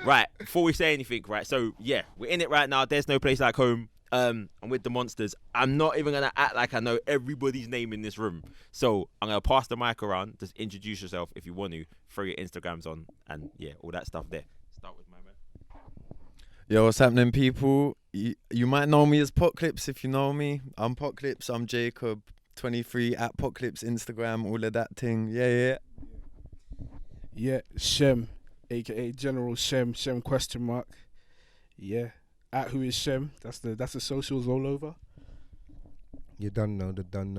Right, before we say anything, right, so yeah, we're in it right now. There's no place like home. I'm with the monsters. I'm not even gonna act like I know everybody's name in this room. So I'm gonna pass the mic around. Just introduce yourself if you want to. Throw your Instagrams on and yeah, all that stuff there. Start with my man. Yo, what's happening, people? You might know me as Potclips if you know me. I'm Potclips. I'm Jacob, 23 at Potclips Instagram, all of that thing. Yeah. Yeah, Shem, aka General Shem question mark. Yeah, at who is Shem? That's the socials all over. You done know,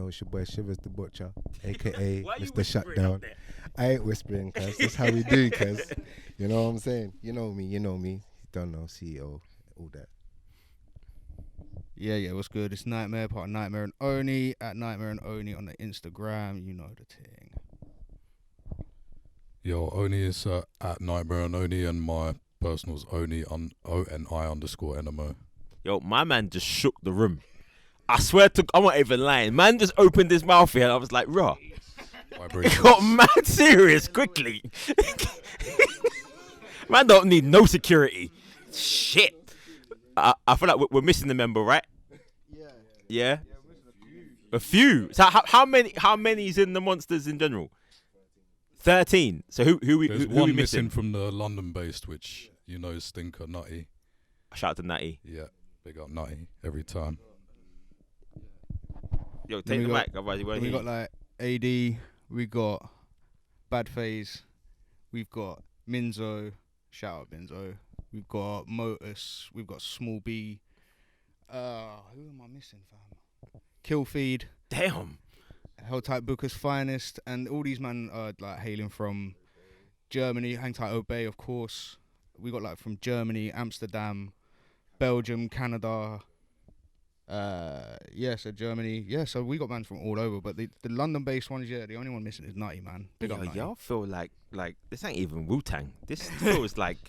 it's your boy Shivers the Butcher, aka Why are you Mr. whispering up Shutdown. there? I ain't whispering, cuz that's how we do, cuz. You know what I'm saying? You know me. You don't know, CEO, all that. Yeah, what's good? It's Nightmare, part of Nightmare and Oni, at Nightmare and Oni on the Instagram. You know the thing. Yo, Oni is at Nightmare and Oni, and my personal's Oni on ONI_NMO. Yo, my man just shook the room. I swear to, I'm not even lying. Man just opened his mouth here and I was like, raw. It got mad serious quickly. Man don't need no security. Shit. I feel like we're missing the member, right? Yeah. A few. So how many is in the monsters in general? 13. So who There's we one missing? missing from the London-based, which you know is Stinker Nutty. Shout out to Natty. Yeah, big up Nutty every time. Yo, take the mic, otherwise you won't We hear got you. like AD, we got Bad Phase, we've got Minzo, shout out Minzo. We've got Motus, we've got Small B. Who am I missing, fam? Killfeed. Damn. Held Tight Booker's Finest, and all these men are like hailing from Germany. Hang Tight Obey, of course. We got like from Germany, Amsterdam, Belgium, Canada. So Germany. Yeah, so we got bands from all over, but the London-based ones, yeah, the only one missing is Nutty, man. Big up Nutty. Y'all feel like this ain't even Wu-Tang. This feels like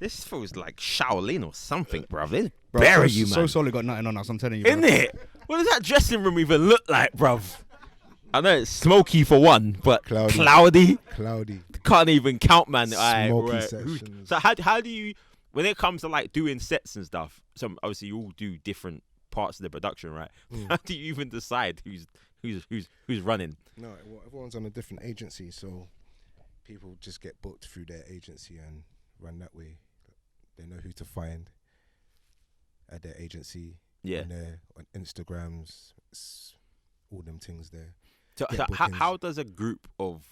Shaolin or something, bruv. They bury you, man. So solid got nothing on us, I'm telling you. Isn't it? What does that dressing room even look like, bruv? I know it's smoky for one, but cloudy. Can't even count, man. Smoky sessions. So how do you, when it comes to like doing sets and stuff? So obviously you all do different parts of the production, right? How do you even decide who's running? No, well, everyone's on a different agency, so people just get booked through their agency and run that way. They know who to find at their agency. Yeah. On Instagrams, all them things there. So how does a group of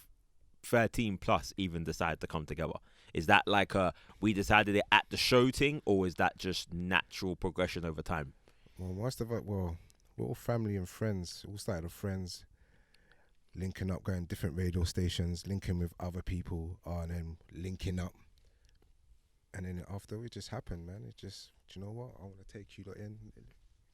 13 plus even decide to come together? Is that like we decided it at the show thing, or is that just natural progression over time? Well, we're all family and friends. We all started as friends, linking up, going different radio stations, linking with other people, and then linking up. And then after it just happened, man. It just, do you know what? I want to take you lot in. You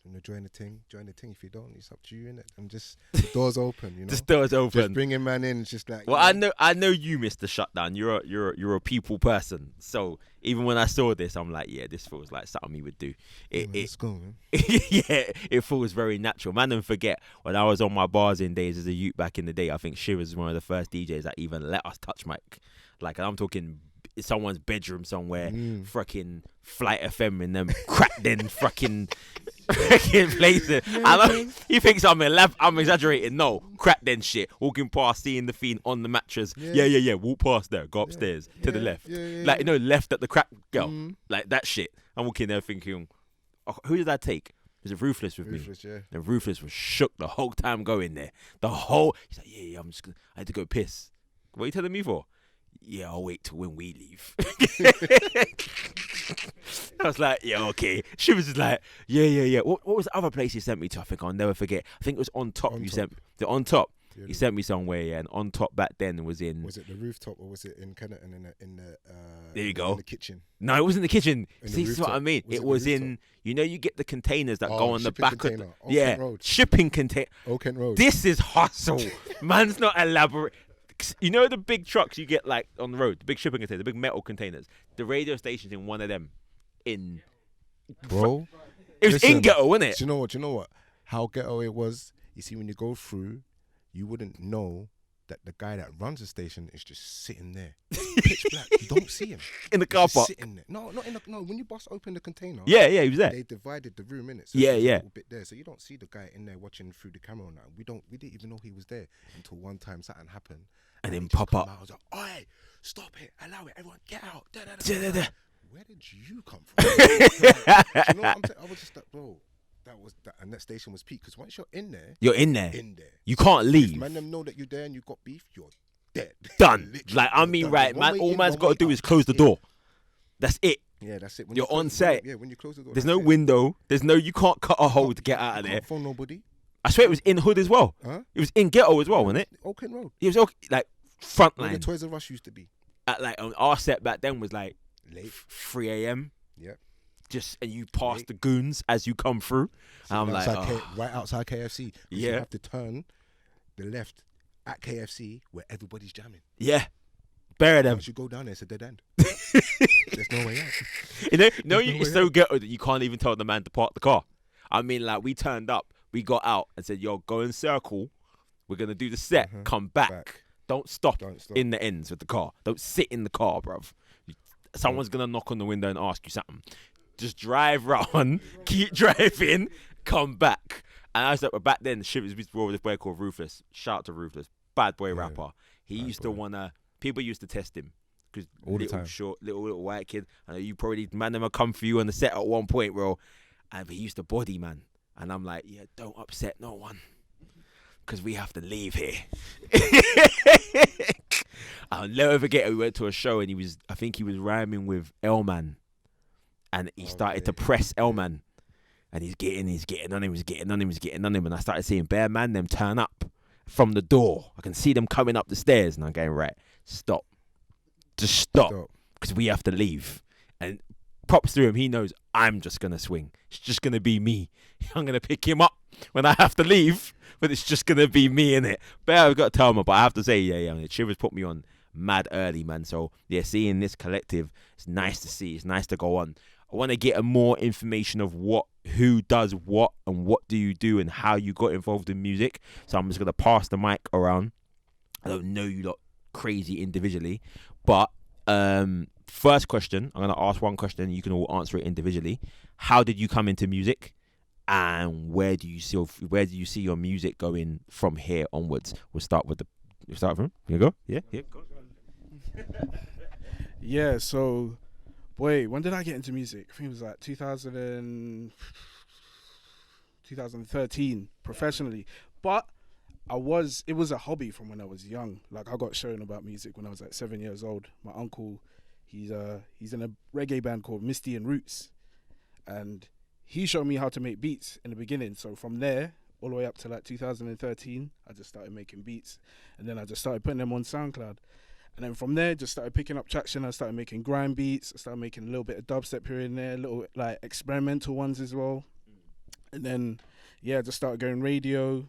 want to join the thing. If you don't, it's up to you, innit? And just the doors open, you know. Just doors open. Just bringing man in. It's just like. Well, I know you, Mr. Shutdown. You're a people person. So even when I saw this, I'm like, yeah, this feels like something he would do. Let's go, man. Yeah, it feels very natural. Man, don't forget when I was on my bars in days as a youth back in the day. I think Shivers was one of the first DJs that even let us touch mic. Like, I'm talking someone's bedroom somewhere, fucking Flight FM in them cracked in fucking places. He thinks I'm exaggerating. No, cracked then shit. Walking past, seeing the Fiend on the mattress. Yeah. Walk past there, go upstairs to the left. Like, left at the crack girl. Like that shit. I'm walking there thinking, oh, who did I take? Was it Ruthless with me? Yeah. And Ruthless was shook the whole time going there. He's like, yeah, I had to go piss. What are you telling me for? Yeah, I'll wait till when we leave. I was like, yeah, okay. She was just like, yeah. What was the other place you sent me to? I think I'll never forget. I think it was On Top. On Top. Yeah, you sent me somewhere, yeah. And On Top back then was in. Was it the rooftop or was it in Kennerton in the? There you go. In the kitchen. No, it wasn't in the kitchen. In See, the this is what I mean. It was in. You know, you get the containers that go on the back container. of. Shipping container. Oak Kent Road. This is hustle. Man's not elaborate. You know the big trucks you get like on the road, the big shipping containers, the big metal containers. The radio station's in one of them. Bro, it was in ghetto, wasn't it? Do you know what? How ghetto it was. You see, when you go through, you wouldn't know that the guy that runs the station is just sitting there. It's pitch black. You don't see him. In the He's car just park. sitting there. No, not in the, no. When you bust open the container, Yeah, he was there. they divided the room in it. So Yeah, there's yeah. a little bit there, so you don't see the guy in there watching through the camera. Now we didn't even know he was there until one time something happened, And then he just pop come up. out, I was like, "Oi, stop it! Allow it! Everyone, get out!" Da, da, da, Da, da, da. Where did you come from? Do you know what I'm saying? I was just like, bro, that was that, and that station was peak because once you're in there, You're in there. in there. You can't If leave. man them know that you're there and you got beef, you're dead. Done. Literally, Like, I you're mean, done. right, One man. way All in, man's one got to way do out. is close the That's it. door. That's it. Yeah, that's it. When You're you close on the set. door, yeah, when you close the door, There's that's no it. window. You can't cut a hole to get out of You there. can't phone nobody. I swear it was in hood as well. Huh? It was in ghetto as well, wasn't it? Oakland Road. It was okay, like front Where the line. Toys R Us used to be. At, like on our set back then was like Late. 3 a.m. Yeah. Just and you pass Late. the goons as you come through. And I'm like, Outside oh. right outside KFC. 'Cause Yeah. You have to turn the left at KFC where everybody's jamming. Yeah, bury them. Once you go down there, it's a dead end. There's no way out. You know, no it's way so ghetto that you can't even tell the man to park the car. I mean, like we turned up, we got out and said, "Yo, go in circle. We're gonna do the set. Come back. Back. Don't stop Don't stop. in the ends with the car. Don't sit in the car, bruv. Someone's gonna knock on the window and ask you something. Just drive round, keep driving, come back." And I was like, back then, Shivers used to roll with this boy called Ruthless. Shout out to Ruthless, bad boy Yeah, rapper. He bad used to boy. wanna. People used to test him because All the little time. short, little white kid. I know you probably man them come for you on the set at one point, bro. And he used to body man, and I'm like, yeah, don't upset no one, because we have to leave here. I'll never forget. We went to a show and I think he was rhyming with L-Man, and he started to press L-Man, and he's getting on him, and I started seeing bare man them turn up from the door. I can see them coming up the stairs, and I'm going, right, stop, just stop, because we have to leave. And props to him, he knows I'm just gonna swing. It's just gonna be me. I'm gonna pick him up when I have to leave, but it's just gonna be me in it. But I've got to tell him. But I have to say, yeah, Shivers put me on mad early, man. So yeah, seeing this collective, it's nice to see. It's nice to go on. I want to get a more information of who does what, and what do you do, and how you got involved in music. So I'm just gonna pass the mic around. I don't know you lot crazy individually, but first question, I'm gonna ask one question, and you can all answer it individually. How did you come into music, and where do you see your music going from here onwards? We'll start from. You go. Yeah. Go. Yeah, so, boy, when did I get into music? I think it was like 2013, professionally. But it was a hobby from when I was young. Like, I got shown about music when I was like 7 years old. My uncle, he's in a reggae band called Misty and Roots. And he showed me how to make beats in the beginning. So from there, all the way up to like 2013, I just started making beats. And then I just started putting them on SoundCloud. And then from there, just started picking up traction. I started making grime beats. I started making a little bit of dubstep here and there, little like experimental ones as well. And then, yeah, just started going radio,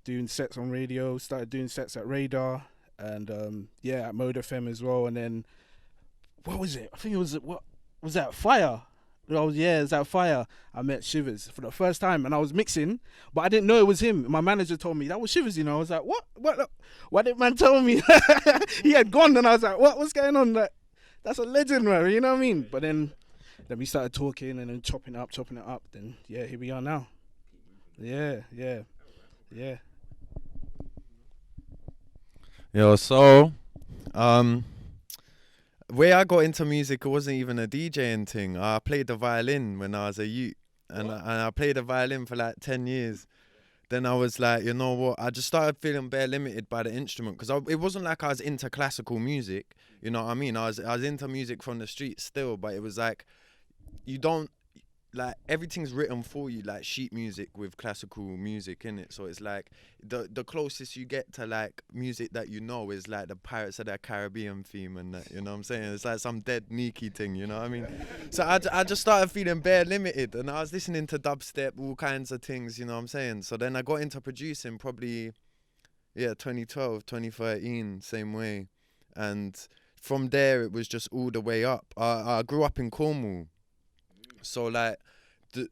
doing sets on radio, started doing sets at Radar, and at Mode FM as well. And then, what was it? I think it was, what was that, Fire? It was at Fire. I met Shivers for the first time, and I was mixing, but I didn't know it was him. My manager told me that was Shivers, I was like, what? Why didn't man tell me? He had gone, and I was like, what's going on? Like, that's a legend, man, you know what I mean? But then we started talking, and then chopping it up. Then, yeah, here we are now. Yeah. Yo, so, way I got into music, it wasn't even a DJing thing. I played the violin when I was a youth, and I played the violin for like 10 years. Then I was like, you know what? I just started feeling bare limited by the instrument, because it wasn't like I was into classical music. You know what I mean? I was into music from the street still, but it was like, you don't, like, everything's written for you, like sheet music with classical music in it. So it's like the closest you get to like music that you know is like the Pirates of the Caribbean theme and that, you know what I'm saying? It's like some dead Niki thing, you know what I mean? So I just started feeling bare limited, and I was listening to dubstep, all kinds of things, you know what I'm saying? So then I got into producing probably 2012, 2013, same way. And from there it was just all the way up. I grew up in Cornwall. So like,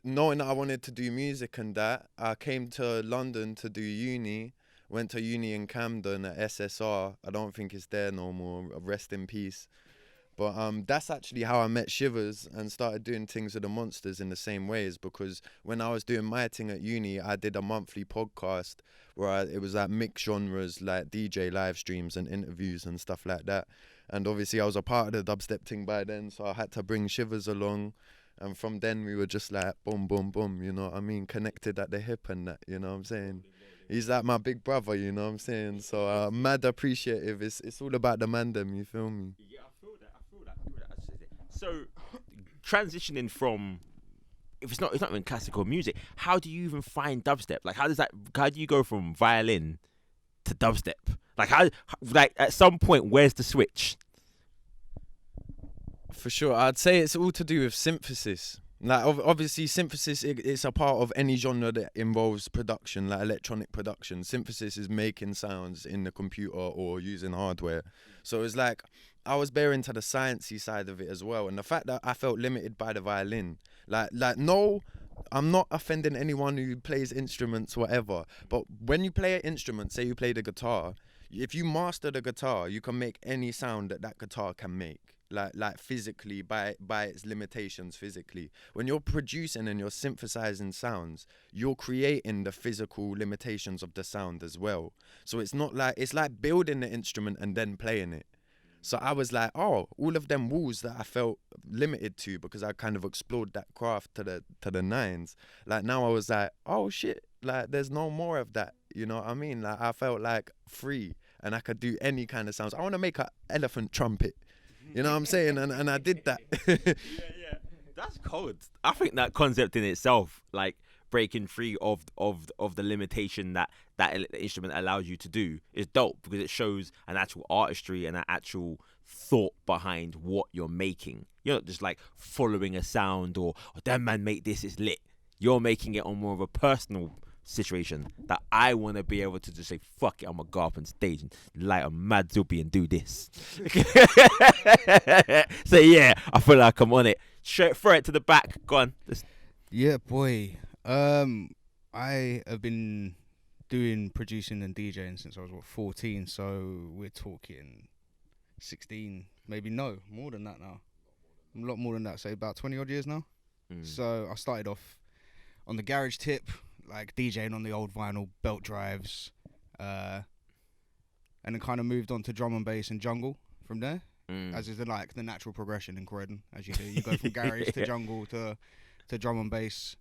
knowing that I wanted to do music and that, I came to London to do uni. Went to uni in Camden at SSR. I don't think it's there no more. Rest in peace. But that's actually how I met Shivers and started doing things with the Monsters in the same ways, because when I was doing my thing at uni, I did a monthly podcast where it was like mixed genres, like DJ live streams and interviews and stuff like that. And obviously I was a part of the dubstep thing by then, so I had to bring Shivers along. And from then we were just like boom, boom, boom, you know what I mean? Connected at the hip and that, you know what I'm saying? He's like my big brother, you know what I'm saying? So I'm mad appreciative. It's all about the mandem, you feel me? Yeah, I feel that. So, transitioning from, if it's not even classical music, how do you even find dubstep? Like, how do you go from violin to dubstep? Like, at some point, where's the switch? For sure, I'd say it's all to do with synthesis. Like obviously synthesis, it's a part of any genre that involves production, like electronic production. Synthesis is making sounds in the computer or using hardware. So it's like I was bare into the sciencey side of it as well, and the fact that I felt limited by the violin. Like no, I'm not offending anyone who plays instruments, whatever. But when you play an instrument, say you play the guitar, if you master the guitar, you can make any sound that guitar can make. Like physically, by its limitations physically. When you're producing and you're synthesizing sounds, you're creating the physical limitations of the sound as well. So it's like building the instrument and then playing it. So I was like, oh, all of them walls that I felt limited to because I kind of explored that craft to the nines. Like now I was like, oh shit, like there's no more of that. You know what I mean? Like I felt like free and I could do any kind of sounds. I want to make an elephant trumpet. You know what I'm saying? And I did that. Yeah. That's cold. I think that concept in itself, like breaking free of the limitation that instrument allows you to do, is dope because it shows an actual artistry and an actual thought behind what you're making. You're not just like following a sound or that man make this, is lit. You're making it on more of a personal situation that I want to be able to just say, fuck it, I'm gonna go up on stage and light a mad zoopy and do this. So yeah, I feel like I'm on it. Throw it to the back. Go on. Yeah, boy. I have been doing producing and DJing since I was 14, so we're talking 16, maybe more than that now. A lot more than that, say about 20 odd years now. So I started off on the garage tip, like DJing on the old vinyl belt drives, and then kind of moved on to drum and bass and jungle from there, as is the natural progression in Croydon. As you do, you go from garage to jungle to drum and bass.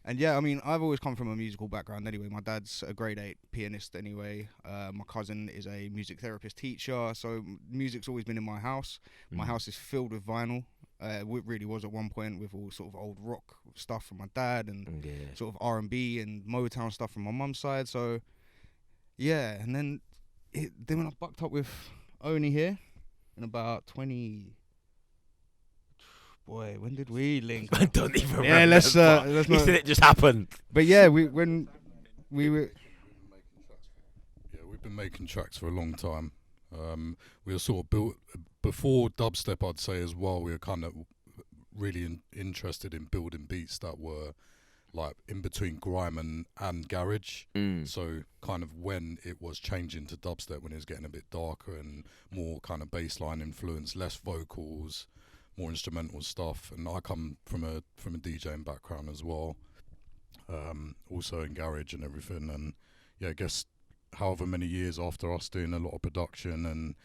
And yeah, I mean, I've always come from a musical background anyway. My dad's a grade 8 pianist anyway. My cousin is a music therapist teacher, so music's always been in my house. My house is filled with vinyl. It really was at one point, with all sort of old rock stuff from my dad and sort of R&B and Motown stuff from my mum's side. So yeah, and then when I bucked up with Oni here in about 20. Boy, when did we link? I don't even remember. Yeah, let's not. He said it just happened. But yeah, when we were. Yeah, we've been making tracks for a long time. We were sort of built before dubstep, I'd say as well. We were kind of really interested in building beats that were like in between grime and garage. So kind of when it was changing to dubstep, when it was getting a bit darker and more kind of bassline influence, less vocals, more instrumental stuff. And I come from a DJing background as well, also in garage and everything. And yeah, I guess however many years after us doing a lot of production and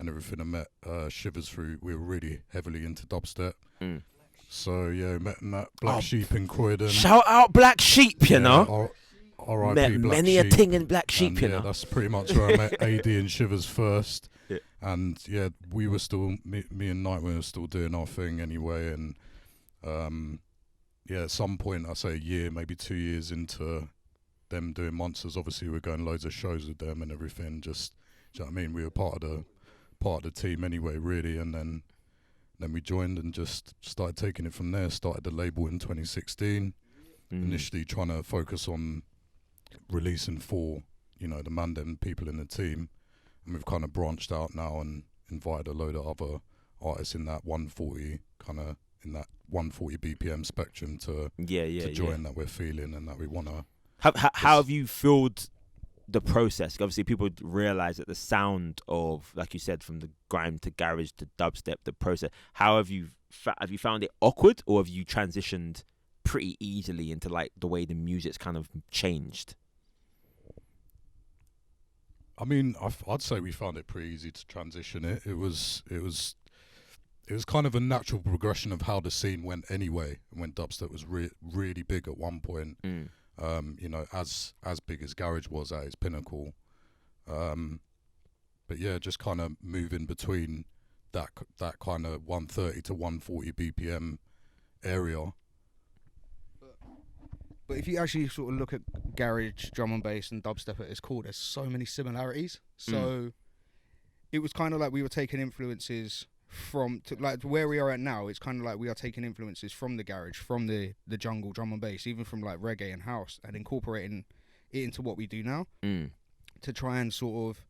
everything, I met Shivers through. We were really heavily into dubstep. So yeah, met in that Black Sheep in Croydon. Shout out Black Sheep, you know. R.I.P. Met Black many Sheep. a thing in Black Sheep, And you yeah, know. that's pretty much where I met AD and Shivers first. Yeah. And yeah, we were still, me and Nightwing were still doing our thing anyway. And yeah, at some point, I say a year, maybe 2 years into them doing Monsters, obviously we're going loads of shows with them and everything. Just, do you know what I mean? We were part of the team anyway, really. And then we joined and just started taking it from there. Started the label in 2016. Initially trying to focus on releasing for, the Mandem people in the team. And we've kind of branched out now and invited a load of other artists in that 140 BPM spectrum to join that we're feeling and that we want to. How have you filled the process. Obviously, people realize that the sound of, like you said, from the grime to garage to dubstep, the process. How have you found it awkward, or have you transitioned pretty easily into like the way the music's kind of changed? I mean, I'd say we found it pretty easy to transition it. It was kind of a natural progression of how the scene went anyway. When dubstep was really big at one point, you know, as big as garage was at its pinnacle. But yeah, just kind of moving between that kind of 130 to 140 BPM area. But if you actually sort of look at garage, drum and bass, and dubstep at its core, there's so many similarities. So it was kind of like we were taking influences from like where we are at now. It's kind of like we are taking influences from the garage, from the jungle drum and bass, even from like reggae and house, and incorporating it into what we do now to try and sort of.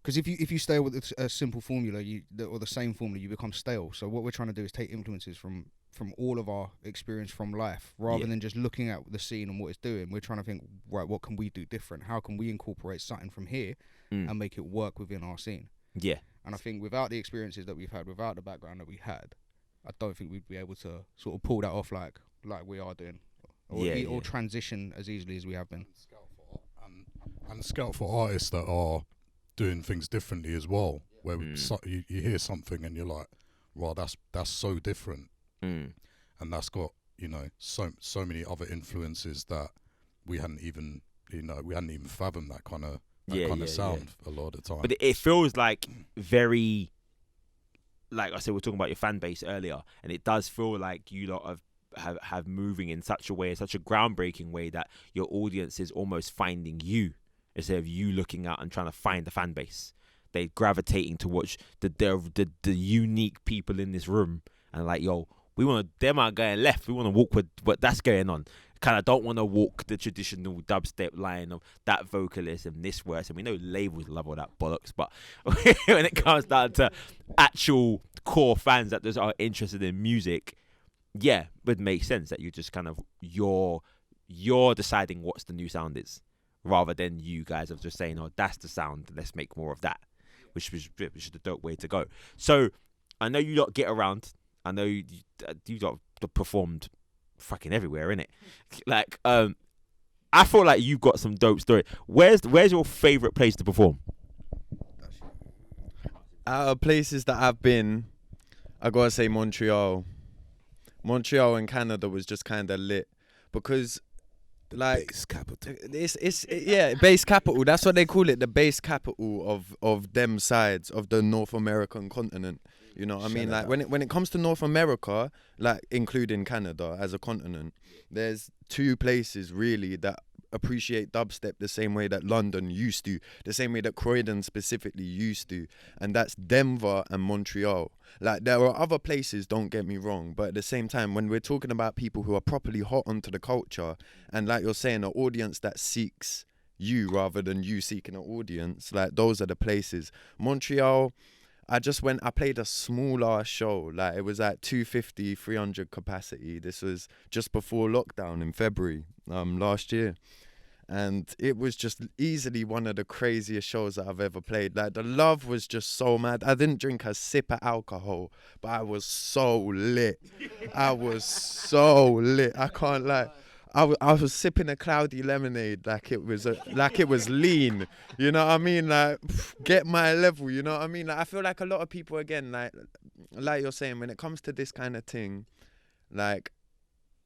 Because if you stay with a simple formula, or the same formula, you become stale. So what we're trying to do is take influences from all of our experience from life, rather than just looking at the scene and what it's doing. We're trying to think, right, what can we do different? How can we incorporate something from here and make it work within our scene? Yeah. And I think without the experiences that we've had, without the background that we had, I don't think we'd be able to sort of pull that off like we are doing, or transition as easily as we have been. And scout for artists that are doing things differently as well, where you hear something and you're like, wow, that's so different, and that's got, you know, so many other influences that we hadn't even fathomed that kind of sound a lot of the time. But it feels like very, like I said, we were talking about your fan base earlier, and it does feel like you lot have moving in such a way, such a groundbreaking way, that your audience is almost finding you instead of you looking out and trying to find the fan base. They're gravitating towards the unique people in this room, and like, yo, them are going left. We want to walk with what that's going on. Kind of don't want to walk the traditional dubstep line of that vocalist and this verse. And we know labels love all that bollocks, but when it comes down to actual core fans that just are interested in music, yeah, it would make sense that you just kind of you're deciding what's the new sound is, rather than you guys of just saying, oh, that's the sound, let's make more of that, which is the dope way to go. So I know you lot get around. I know you lot performed fucking everywhere, innit? Like, I feel like you've got some dope story. Where's your favourite place to perform? Out of places that I've been, I gotta say Montreal. Montreal in Canada was just kind of lit because, like, Bass capital. Yeah, bass capital. That's what they call it, the bass capital of them sides of the North American continent. You know what I mean? Like when it comes to North America, like including Canada as a continent, there's two places really that appreciate dubstep the same way that London used to, the same way that Croydon specifically used to, and that's Denver and Montreal. Like, there are other places, don't get me wrong, but at the same time, when we're talking about people who are properly hot onto the culture, and like you're saying, an audience that seeks you rather than you seeking an audience, like, those are the places. Montreal, I played a smaller show, like it was at 250, 300 capacity. This was just before lockdown in February last year. And it was just easily one of the craziest shows that I've ever played. Like, the love was just so mad. I didn't drink a sip of alcohol, but I was so lit. I can't lie. I was sipping a cloudy lemonade like it was lean, you know what I mean? Like, get my level, you know what I mean? Like, I feel like a lot of people, again, like you're saying, when it comes to this kind of thing, like,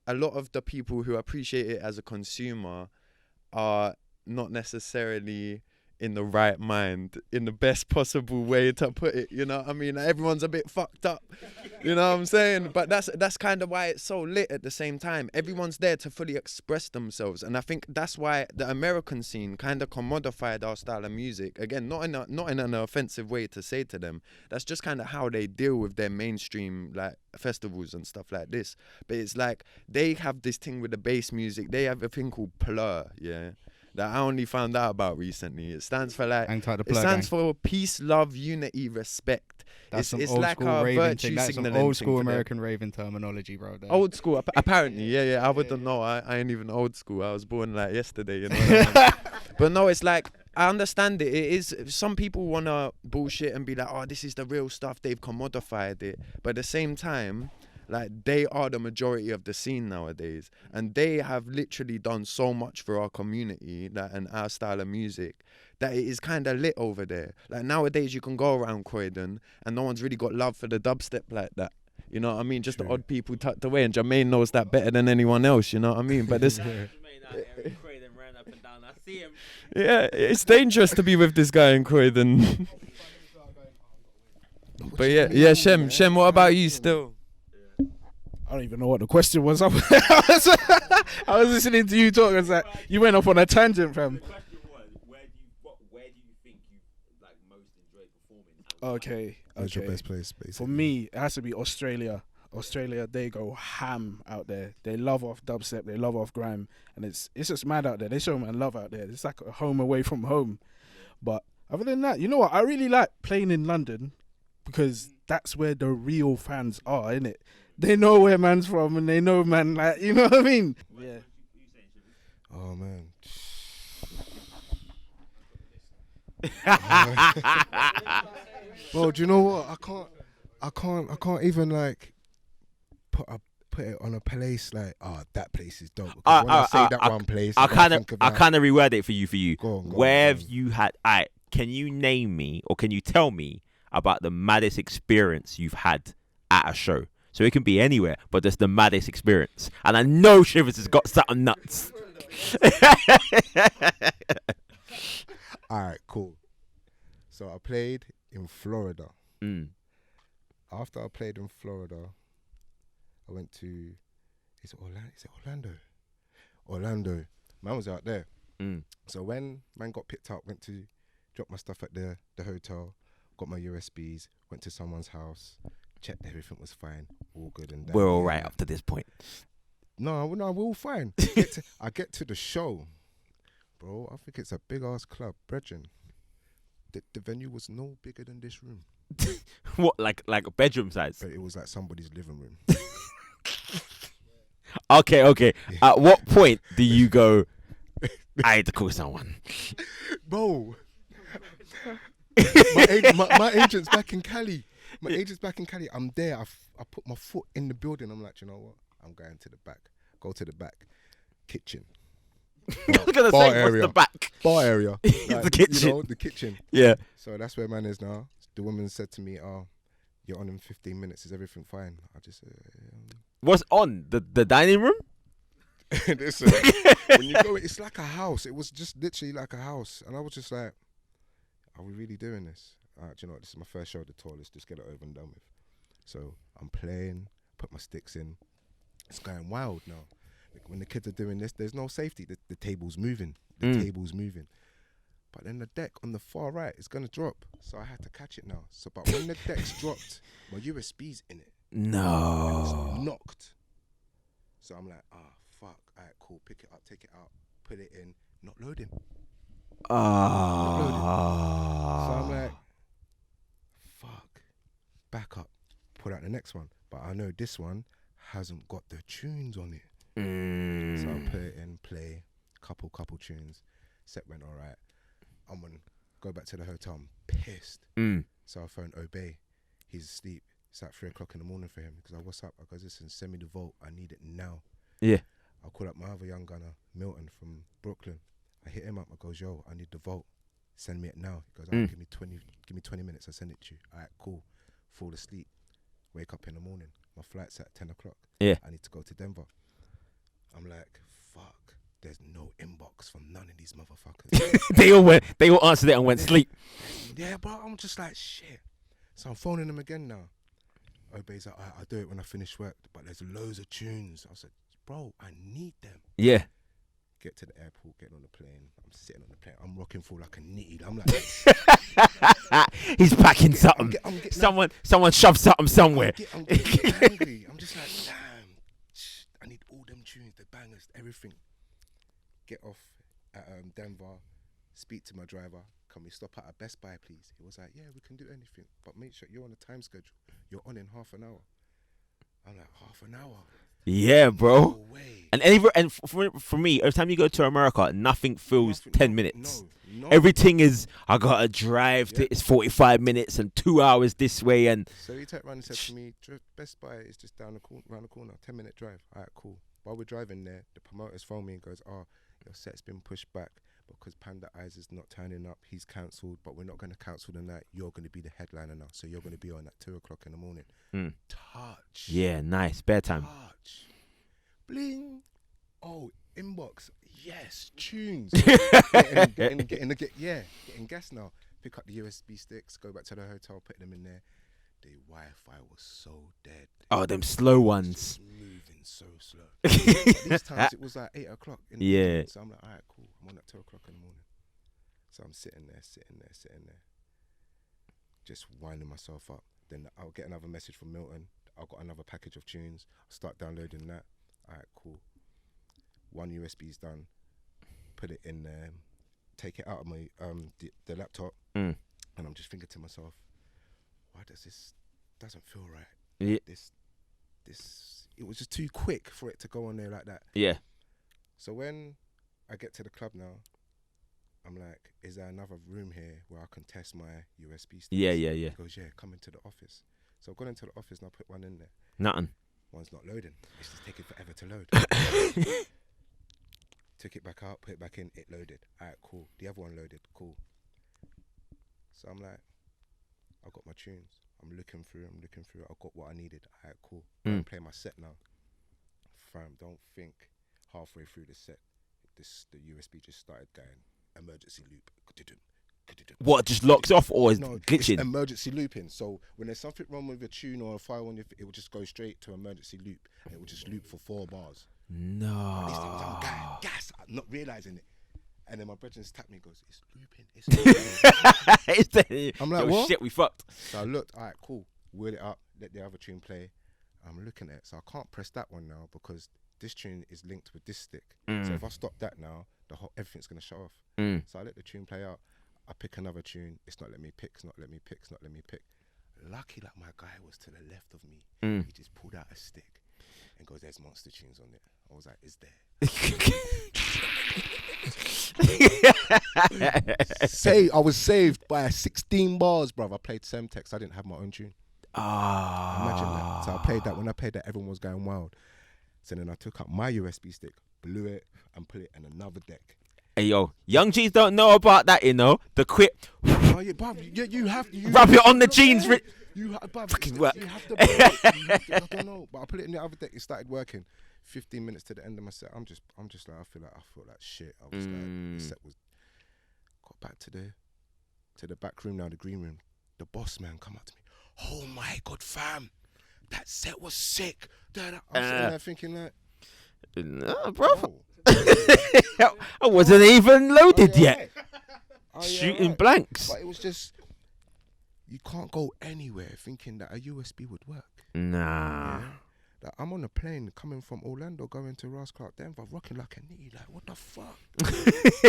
a lot of the people who appreciate it as a consumer are not necessarily in the right mind, in the best possible way to put it, you know what I mean? Like, everyone's a bit fucked up, you know what I'm saying? But that's kind of why it's so lit at the same time. Everyone's there to fully express themselves, and I think that's why the American scene kind of commodified our style of music. Again, not in an offensive way to say to them. That's just kind of how they deal with their mainstream, like, festivals and stuff like this. But it's like, they have this thing with the bass music. They have a thing called plur, yeah, that I only found out about recently. It stands for, like, for peace, love, unity, respect. That's it's old like school a raving virtue thing. That's signaling some old thing school for them. American raving terminology, bro. There. Old school, apparently, yeah. I wouldn't know. I ain't even old school. I was born like yesterday, you know. But no, it's like, I understand it. It is, some people wanna bullshit and be like, oh, this is the real stuff. They've commodified it. But at the same time, like, they are the majority of the scene nowadays, and they have literally done so much for our community, like, and our style of music, that it is kind of lit over there. Like, nowadays you can go around Croydon and no one's really got love for the dubstep like that. You know what I mean? Just the odd people tucked away, and Jermaine knows that better than anyone else. You know what I mean? But this, yeah, it's dangerous to be with this guy in Croydon. But yeah, Shem, what about you still? I don't even know what the question was. I was listening to you talk. It's like you went off on a tangent, fam. The question was, where do you think you like most enjoy performing? Okay. What's your best place, basically? For me, it has to be Australia. Australia, they go ham out there. They love off dubstep. They love off grime, and it's just mad out there. They show man love out there. It's like a home away from home. But other than that, you know what? I really like playing in London because that's where the real fans are, innit? They know where man's from, and they know man, like, you know what I mean? Yeah. Oh man. Bro, do you know what? I can't even like put it on a place like, that place is dope. Because when I say that one place, I kind of reword it for you. Go on, Where have you had? Can you name me, or can you tell me about the maddest experience you've had at a show? So it can be anywhere, but just the maddest experience. And I know Shivers has got something nuts. All right, cool. So I played in Florida. After I played in Florida, I went to, is it Orlando? Orlando. Man was out there. So when man got picked up, went to drop my stuff at the hotel, got my USBs, went to someone's house, checked everything was fine, all good and We're all right up to this point. No, we're all fine. I get to the show, bro. I think it's a big ass club, Brethren. The venue was no bigger than this room. What, like a bedroom size? But it was like somebody's living room. Okay. Yeah. At what point do you go, I had to call someone? Bro, my agent's back in Cali. I'm there. I put my foot in the building. I'm like, you know what? I'm going to the back. Go to the back. Kitchen. I was going to say, area. what's the back? Bar area. Like, the kitchen. You know, the kitchen. Yeah. So that's where man is now. The woman said to me, you're on in 15 minutes. Is everything fine? I just said, What's on? The dining room? Listen, when you go, it's like a house. It was just literally like a house. And I was just like, are we really doing this? Do you know what? This is my first show at the tour. Let's just get it over and done with. So I'm playing, put my sticks in. It's going wild now. Like when the kids are doing this, there's no safety. The table's moving. Table's moving. But then the deck on the far right is going to drop. So I had to catch it now. So, but when the deck's dropped, my USB's in it. No. And it's knocked. So I'm like, fuck. All right, cool. Pick it up, take it out, put it in. Not loading. Not loading. So I'm like, fuck. Back up. Put out the next one. But I know this one hasn't got the tunes on it. So I put it in, play, couple tunes. Set went all right. I'm gonna go back to the hotel. I'm pissed. So I phoned Obey. He's asleep. It's at 3 o'clock in the morning for him. Because what's up? I go, listen, send me the vault. I need it now. Yeah. I call up my other young gunner, Milton from Brooklyn. I hit him up. I goes, yo, I need the vault. Send me it now. He goes, give me 20 minutes. I send it to you. All right, cool. Fall asleep. Wake up in the morning. My flight's at 10 o'clock. Yeah. I need to go to Denver. I'm like, fuck. There's no inbox from none of these motherfuckers. They all answered it and went sleep. Yeah, but I'm just like, shit. So I'm phoning them again now. Obey's like, I'll do it when I finish work. But there's loads of tunes. I said, bro, I need them. Yeah. Get to the airport, get on the plane. I'm sitting on the plane. I'm rocking for like a nitty. I'm like, he's packing something. Someone shoved something somewhere. I'm getting angry. I'm just like, damn. I need all them tunes, the bangers, everything. Get off at Denver. Speak to my driver. Can we stop at a Best Buy, please? He was like, yeah, we can do anything, but make sure you're on a time schedule. You're on in half an hour. I'm like, half an hour? Yeah, bro. No way. For me, every time you go to America, nothing feels Nothing- 10 no, minutes. No. Everything is, I gotta drive. Yeah. It's 45 minutes and 2 hours this way. And So he turned around and said to me, Best Buy is just down round the corner, 10-minute drive. All right, cool. While we're driving there, the promoters phone me and goes, your set's been pushed back because Panda Eyes is not turning up. He's cancelled, but we're not going to cancel the night. You're going to be the headliner now. So you're going to be on at 2 o'clock in the morning. Touch. yeah, nice. Spare time. Touch. Bling. Oh, inbox. Yes. Tunes. Getting gas now. Pick up the USB sticks, go back to the hotel, put them in there. The Wi-Fi was so dead. Oh, them slow ones. It was moving so slow. But these times it was like 8 o'clock in the Yeah. evening. So I'm like, all right, cool. I'm on at 2 o'clock in the morning. So I'm sitting there. Just winding myself up. Then I'll get another message from Milton. I've got another package of tunes. I'll start downloading that. All right, cool. One USB's done. Put it in there. Take it out of my the laptop. And I'm just thinking to myself, why doesn't feel right? Yeah. This it was just too quick for it to go on there like that. Yeah. So when I get to the club now, I'm like, is there another room here where I can test my USB sticks? Yeah. He goes, yeah, come into the office. So I've gone into the office and I put one in there. Nothing. One's not loading. It's just taking forever to load. Took it back out, put it back in, it loaded. Alright, cool. The other one loaded, cool. So I'm like, I've got my tunes. I'm looking through. I've got what I needed. Alright, cool. I'm gonna play my set now. Fam, don't think halfway through the set, the USB just started going emergency loop. What, just locks off or is No, glitching? it's emergency looping. So when there's something wrong with a tune or a file on it will just go straight to emergency loop. And it will just loop for 4 bars. No. These times I'm going gas, I'm not realising it. And then my brother just tapped me and goes, it's looping. I'm like, what? Shit, we fucked. So I looked, all right, cool. Wheel it up, let the other tune play. I'm looking at it, so I can't press that one now because this tune is linked with this stick. So if I stop that now, everything's going to shut off. So I let the tune play out. I pick another tune. It's not letting me pick. Lucky like my guy was to the left of me. He just pulled out a stick and goes, there's Monster Tunes on it. I was like, is there? I was saved by 16 bars, bruv. I played Semtex. I didn't have my own tune. Imagine that. So I played that. When I played that, everyone was going wild. So then I took up my USB stick, blew it, and put it in another deck. Hey yo, young G's don't know about that, you know. The quick Oh yeah, bruv, you have to rub it on the jeans. You have Fucking work. You have to. I don't know, but I put it in the other deck. It started working. 15 minutes to the end of my set. I'm just like I feel like shit. I was like the set was got back to the back room now, the green room. The boss man come up to me. Oh my god, fam, that set was sick. I'm sitting there thinking like, Nah, bro. oh. I wasn't even loaded yet. Oh, yeah, Shooting right. blanks. But it was just, you can't go anywhere thinking that a USB would work. Nah. Yeah? Like, I'm on a plane coming from Orlando going to Ross Clark, Denver, rocking like a knee. Like, what the fuck?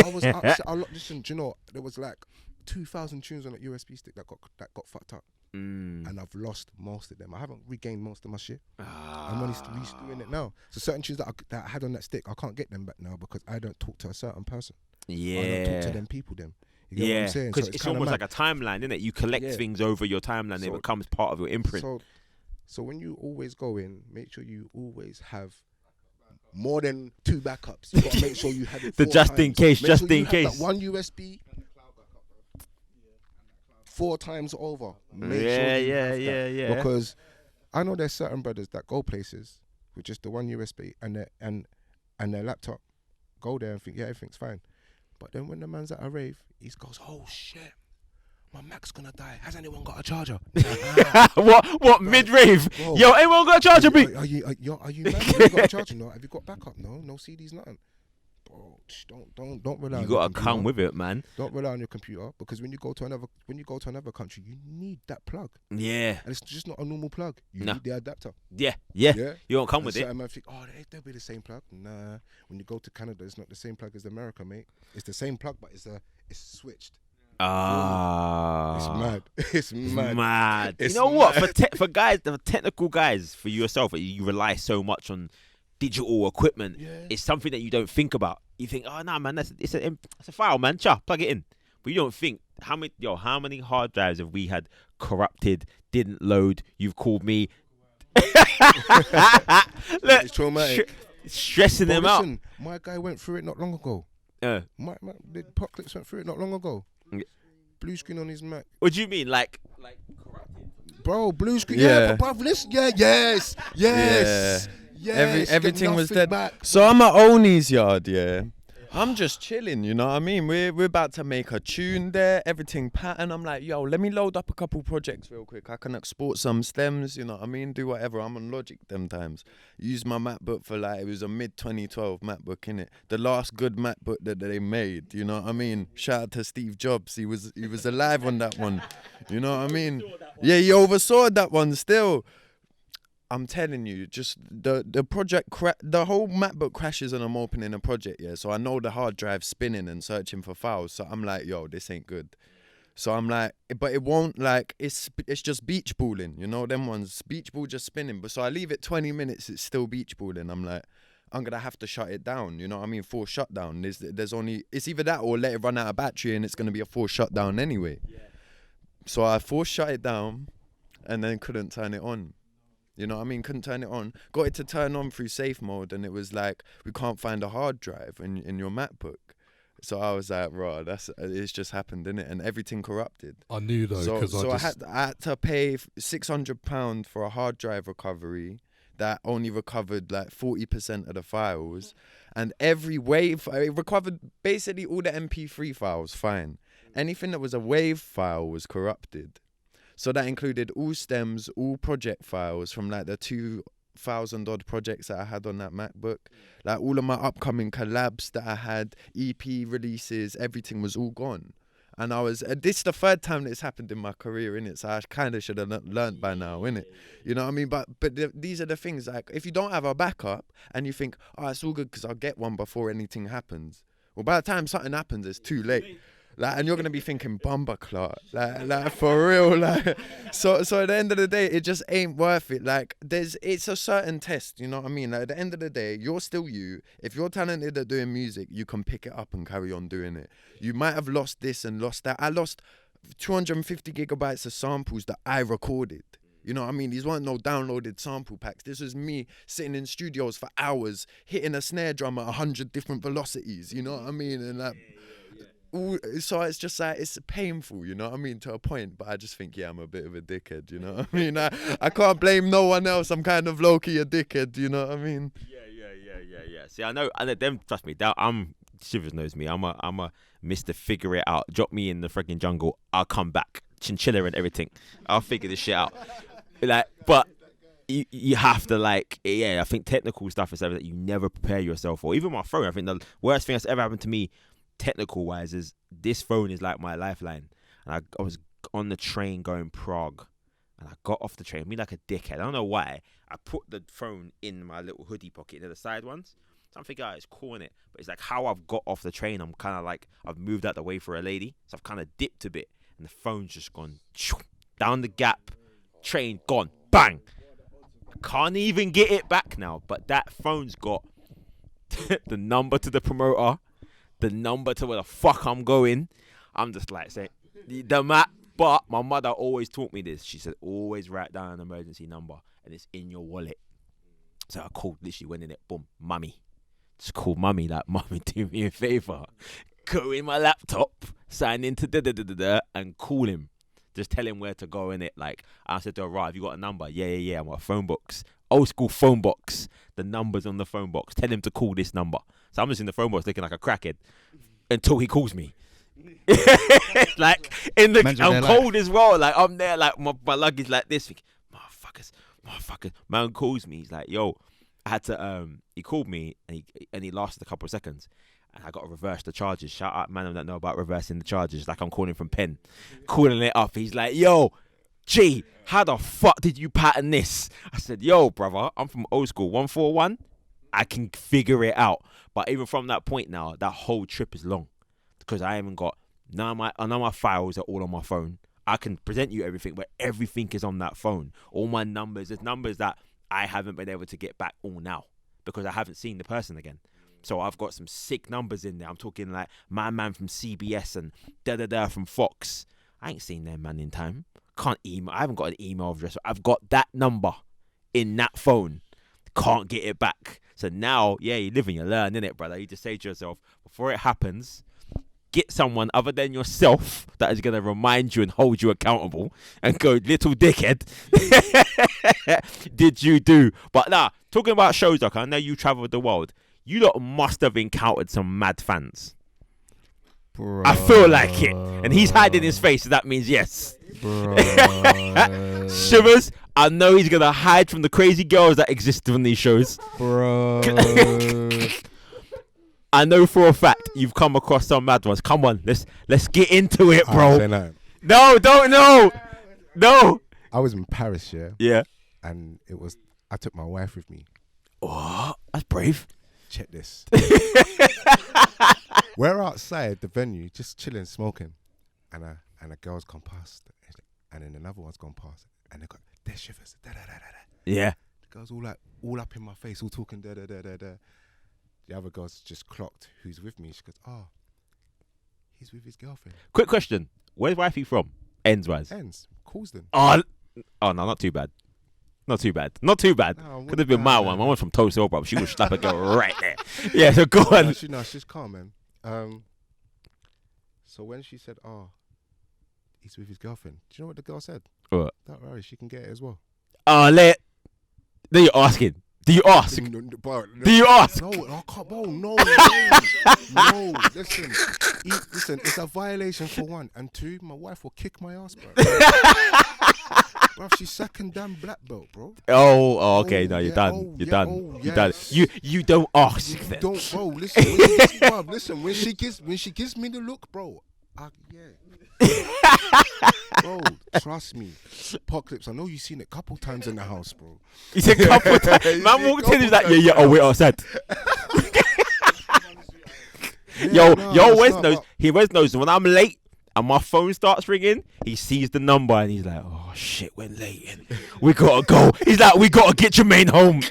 I was upset. Listen, do you know, there was like 2,000 tunes on that USB stick that got fucked up. And I've lost most of them. I haven't regained most of my shit. I'm only redoing it now. So certain tunes that I had on that stick, I can't get them back now because I don't talk to a certain person. Yeah. I don't talk to them people then. You get what I'm saying? Because So it's kinda almost mad. like a timeline, isn't it? You collect Yeah. things over your timeline, So- it becomes part of your imprint. So when you always go in, make sure you always have more than 2 backups. You got to make sure you have it The 4 just in times. case, Make just sure you in have case. that one USB 4 times over. Make sure Yeah, you yeah, have that. yeah, yeah. Because I know there's certain brothers that go places with just the one USB and their laptop, go there and think, yeah, everything's fine. But then when the man's at a rave, he goes, oh shit, my Mac's gonna die. Has anyone got a charger? What mid rave? Bro. Yo, anyone got a charger, B? Are you mad? Have you got a charger? No. Have you got backup? No CDs, nothing. Bro, don't rely. You on your gotta computer. come with it, man. Don't rely on your computer because when you go to another country, you need that plug, Yeah, and it's just not a normal plug. You No. need the adapter. yeah. Yeah. You don't come And with it. certain man think, oh, they'll be the same plug. Nah. When you go to Canada, it's not the same plug as America, mate. It's the same plug, but it's switched. Ah, It's mad. It's mad. mad. It's You know what? mad. For guys, the technical guys, for yourself, you rely so much on digital equipment, Yeah. it's something that you don't think about. You think, oh no, man, it's a file, man. Plug it in. But you don't think how many hard drives have we had corrupted, didn't load? You've called me. Look, It's traumatic. stressing But them out. listen, my guy went through it not long ago. The Apocalypse went through it not long ago. Yeah. Blue screen on his Mac. What do you mean, like corrupted? Bro, blue screen. Yeah. Yeah, but bruv, listen. Yeah, yes. Yes. Everything get was nothing dead. back. So I'm at Oni's yard, yeah. I'm just chilling, you know what I mean? We're about to make a tune there, everything pattern. I'm like, yo, let me load up a couple projects real quick. I can export some stems, you know what I mean? Do whatever. I'm on Logic them times. Use my MacBook for it was a mid 2012 MacBook, innit? The last good MacBook that they made, you know what I mean? Shout out to Steve Jobs. He was alive on that one. You know what I mean? Yeah, he oversaw that one still. I'm telling you, just the project, the whole MacBook crashes and I'm opening a project, yeah. So I know the hard drive's spinning and searching for files. So I'm like, yo, this ain't good. So I'm like, but it won't it's just beach balling, you know, them ones, beach ball just spinning. But so I leave it 20 minutes, it's still beach balling. I'm like, I'm gonna have to shut it down, you know what I mean? Force shutdown. There's only, it's either that or let it run out of battery and it's gonna be a forced shutdown anyway. Yeah. So I forced shut it down and then couldn't turn it on. You know what I mean? Couldn't turn it on. Got it to turn on through safe mode and it was like, we can't find a hard drive in your MacBook. So I was like, bro, it's just happened, innit? And everything corrupted. I knew though, because I had to pay £600 for a hard drive recovery that only recovered like 40% of the files. And every wave, it recovered basically all the MP3 files, fine. Anything that was a wave file was corrupted. So that included all stems, all project files from like the 2,000 odd projects that I had on that MacBook. Like all of my upcoming collabs that I had, EP releases, everything was all gone. And this is the third time that it's happened in my career, innit? So I kind of should have learned by now, innit? You know what I mean? But these are the things, like, if you don't have a backup and you think, oh, it's all good because I'll get one before anything happens. Well, by the time something happens, it's too late. Like, and you're gonna be thinking bumper clot, like for real, like. So at the end of the day, it just ain't worth it. Like, it's a certain test, you know what I mean? Like, at the end of the day, you're still you. If you're talented at doing music, you can pick it up and carry on doing it. You might have lost this and lost that. I lost 250 gigabytes of samples that I recorded. You know what I mean? These weren't no downloaded sample packs. This was me sitting in studios for hours, hitting a snare drum at 100 different velocities. You know what I mean? And like. So it's just like, it's painful, you know what I mean, to a point, but I just think, yeah, I'm a bit of a dickhead, you know what I mean? I can't blame no one else. I'm kind of low-key a dickhead, you know what I mean? Yeah. See, I know them, trust me, Shivers knows me. I'm a Mr. Figure it out. Drop me in the freaking jungle. I'll come back. Chinchilla and everything. I'll figure this shit out. Like, but you have to, like, yeah, I think technical stuff is something that you never prepare yourself for. Even my phone, I think the worst thing that's ever happened to me technical wise is this phone is like my lifeline. And I was on the train going Prague and I got off the train, me like a dickhead. I don't know why. I put the phone in my little hoodie pocket, the side ones. So I'm thinking, it's cool in it. But it's like how I've got off the train, I'm kind of like, I've moved out the way for a lady. So I've kind of dipped a bit and the phone's just gone down the gap, train gone, bang. I can't even get it back now. But that phone's got the number to the promoter, the number to where the fuck I'm going. I'm just like saying the map. But my mother always taught me this. She said, always write down an emergency number and it's in your wallet. So I called, literally went in it, boom, mummy. Just called mummy, like, mummy, do me a favor. Go in my laptop, sign into da-da-da-da-da and call him. Just tell him where to go in it. Like, I said to her, right, have you got a number? Yeah. I'm got a phone box. Old school phone box. The number's on the phone box. Tell him to call this number. So I'm just in the phone box looking like a crackhead until he calls me. Like, I'm cold as well. Like, I'm there, like, my luggage like this. Thinking, motherfuckers. Man calls me. He's like, yo, I had to, he called me and he lasted a couple of seconds. And I got to reverse the charges. Shout out, man, I don't know about reversing the charges. Like, I'm calling from Penn. Calling it up. He's like, yo, G, how the fuck did you pattern this? I said, yo, brother, I'm from old school 141. I can figure it out. But even from that point now, that whole trip is long. Because I haven't got, none of my files are all on my phone. I can present you everything, but everything is on that phone. All my numbers, there's numbers that I haven't been able to get back all now. because I haven't seen the person again. So I've got some sick numbers in there. I'm talking like my man from CBS and da from Fox. I ain't seen them man in time. Can't email. I haven't got an email address. I've got that number in that phone. Can't get it back. So now, yeah, you live and you learn, innit, brother? You just say to yourself, before it happens, get someone other than yourself that is going to remind you and hold you accountable and go, little dickhead, did you do? But nah, talking about shows, like, I know you traveled the world. You lot must have encountered some mad fans. Bro. I feel like it. And he's hiding his face, so that means yes. Bro. Shivers, I know he's going to hide from the crazy girls that exist on these shows. Bro. I know for a fact you've come across some mad ones. Come on, let's get into it, bro. No, don't no. I was in Paris, yeah. Yeah. And I took my wife with me. What? That's brave. Check this. We're outside the venue, just chilling, smoking, and a girl's gone past, and then another one's gone past, and they got their shivers. Da, da, da, da, da. Yeah. The girls all up in my face, all talking da da da da da. The other girl's just clocked who's with me. She goes, he's with his girlfriend. Quick question: where's wifey from? Ends wise. Ends. Causden. Oh no, not too bad. Not too bad. No, Could have been my one. My one from Toast Hill, bro. She would slap a girl right there. Yeah, so go on. She's calm, man. So when she said, he's with his girlfriend, do you know what the girl said? What? Don't worry, she can get it as well. Then you're asking. Do you ask? No, Do you ask? No, I can't. Bro, no. Listen, it's a violation for one, and two, my wife will kick my ass, bro. Bro, she's second damn black belt, bro. Oh, okay. No, you're done. You're done. You're done. You don't ask. You then. don't, bro. Listen, when she gives me the look, bro. Bro, trust me. Apocalypse, I know you've seen it a couple times in the house, bro. You said a couple times. Man walked in, he's like, yeah. Oh, wait, outside. Wes knows. He Wes knows when I'm late and my phone starts ringing, he sees the number and he's like, oh shit, we're late and we gotta go. He's like, we gotta get Jermaine home.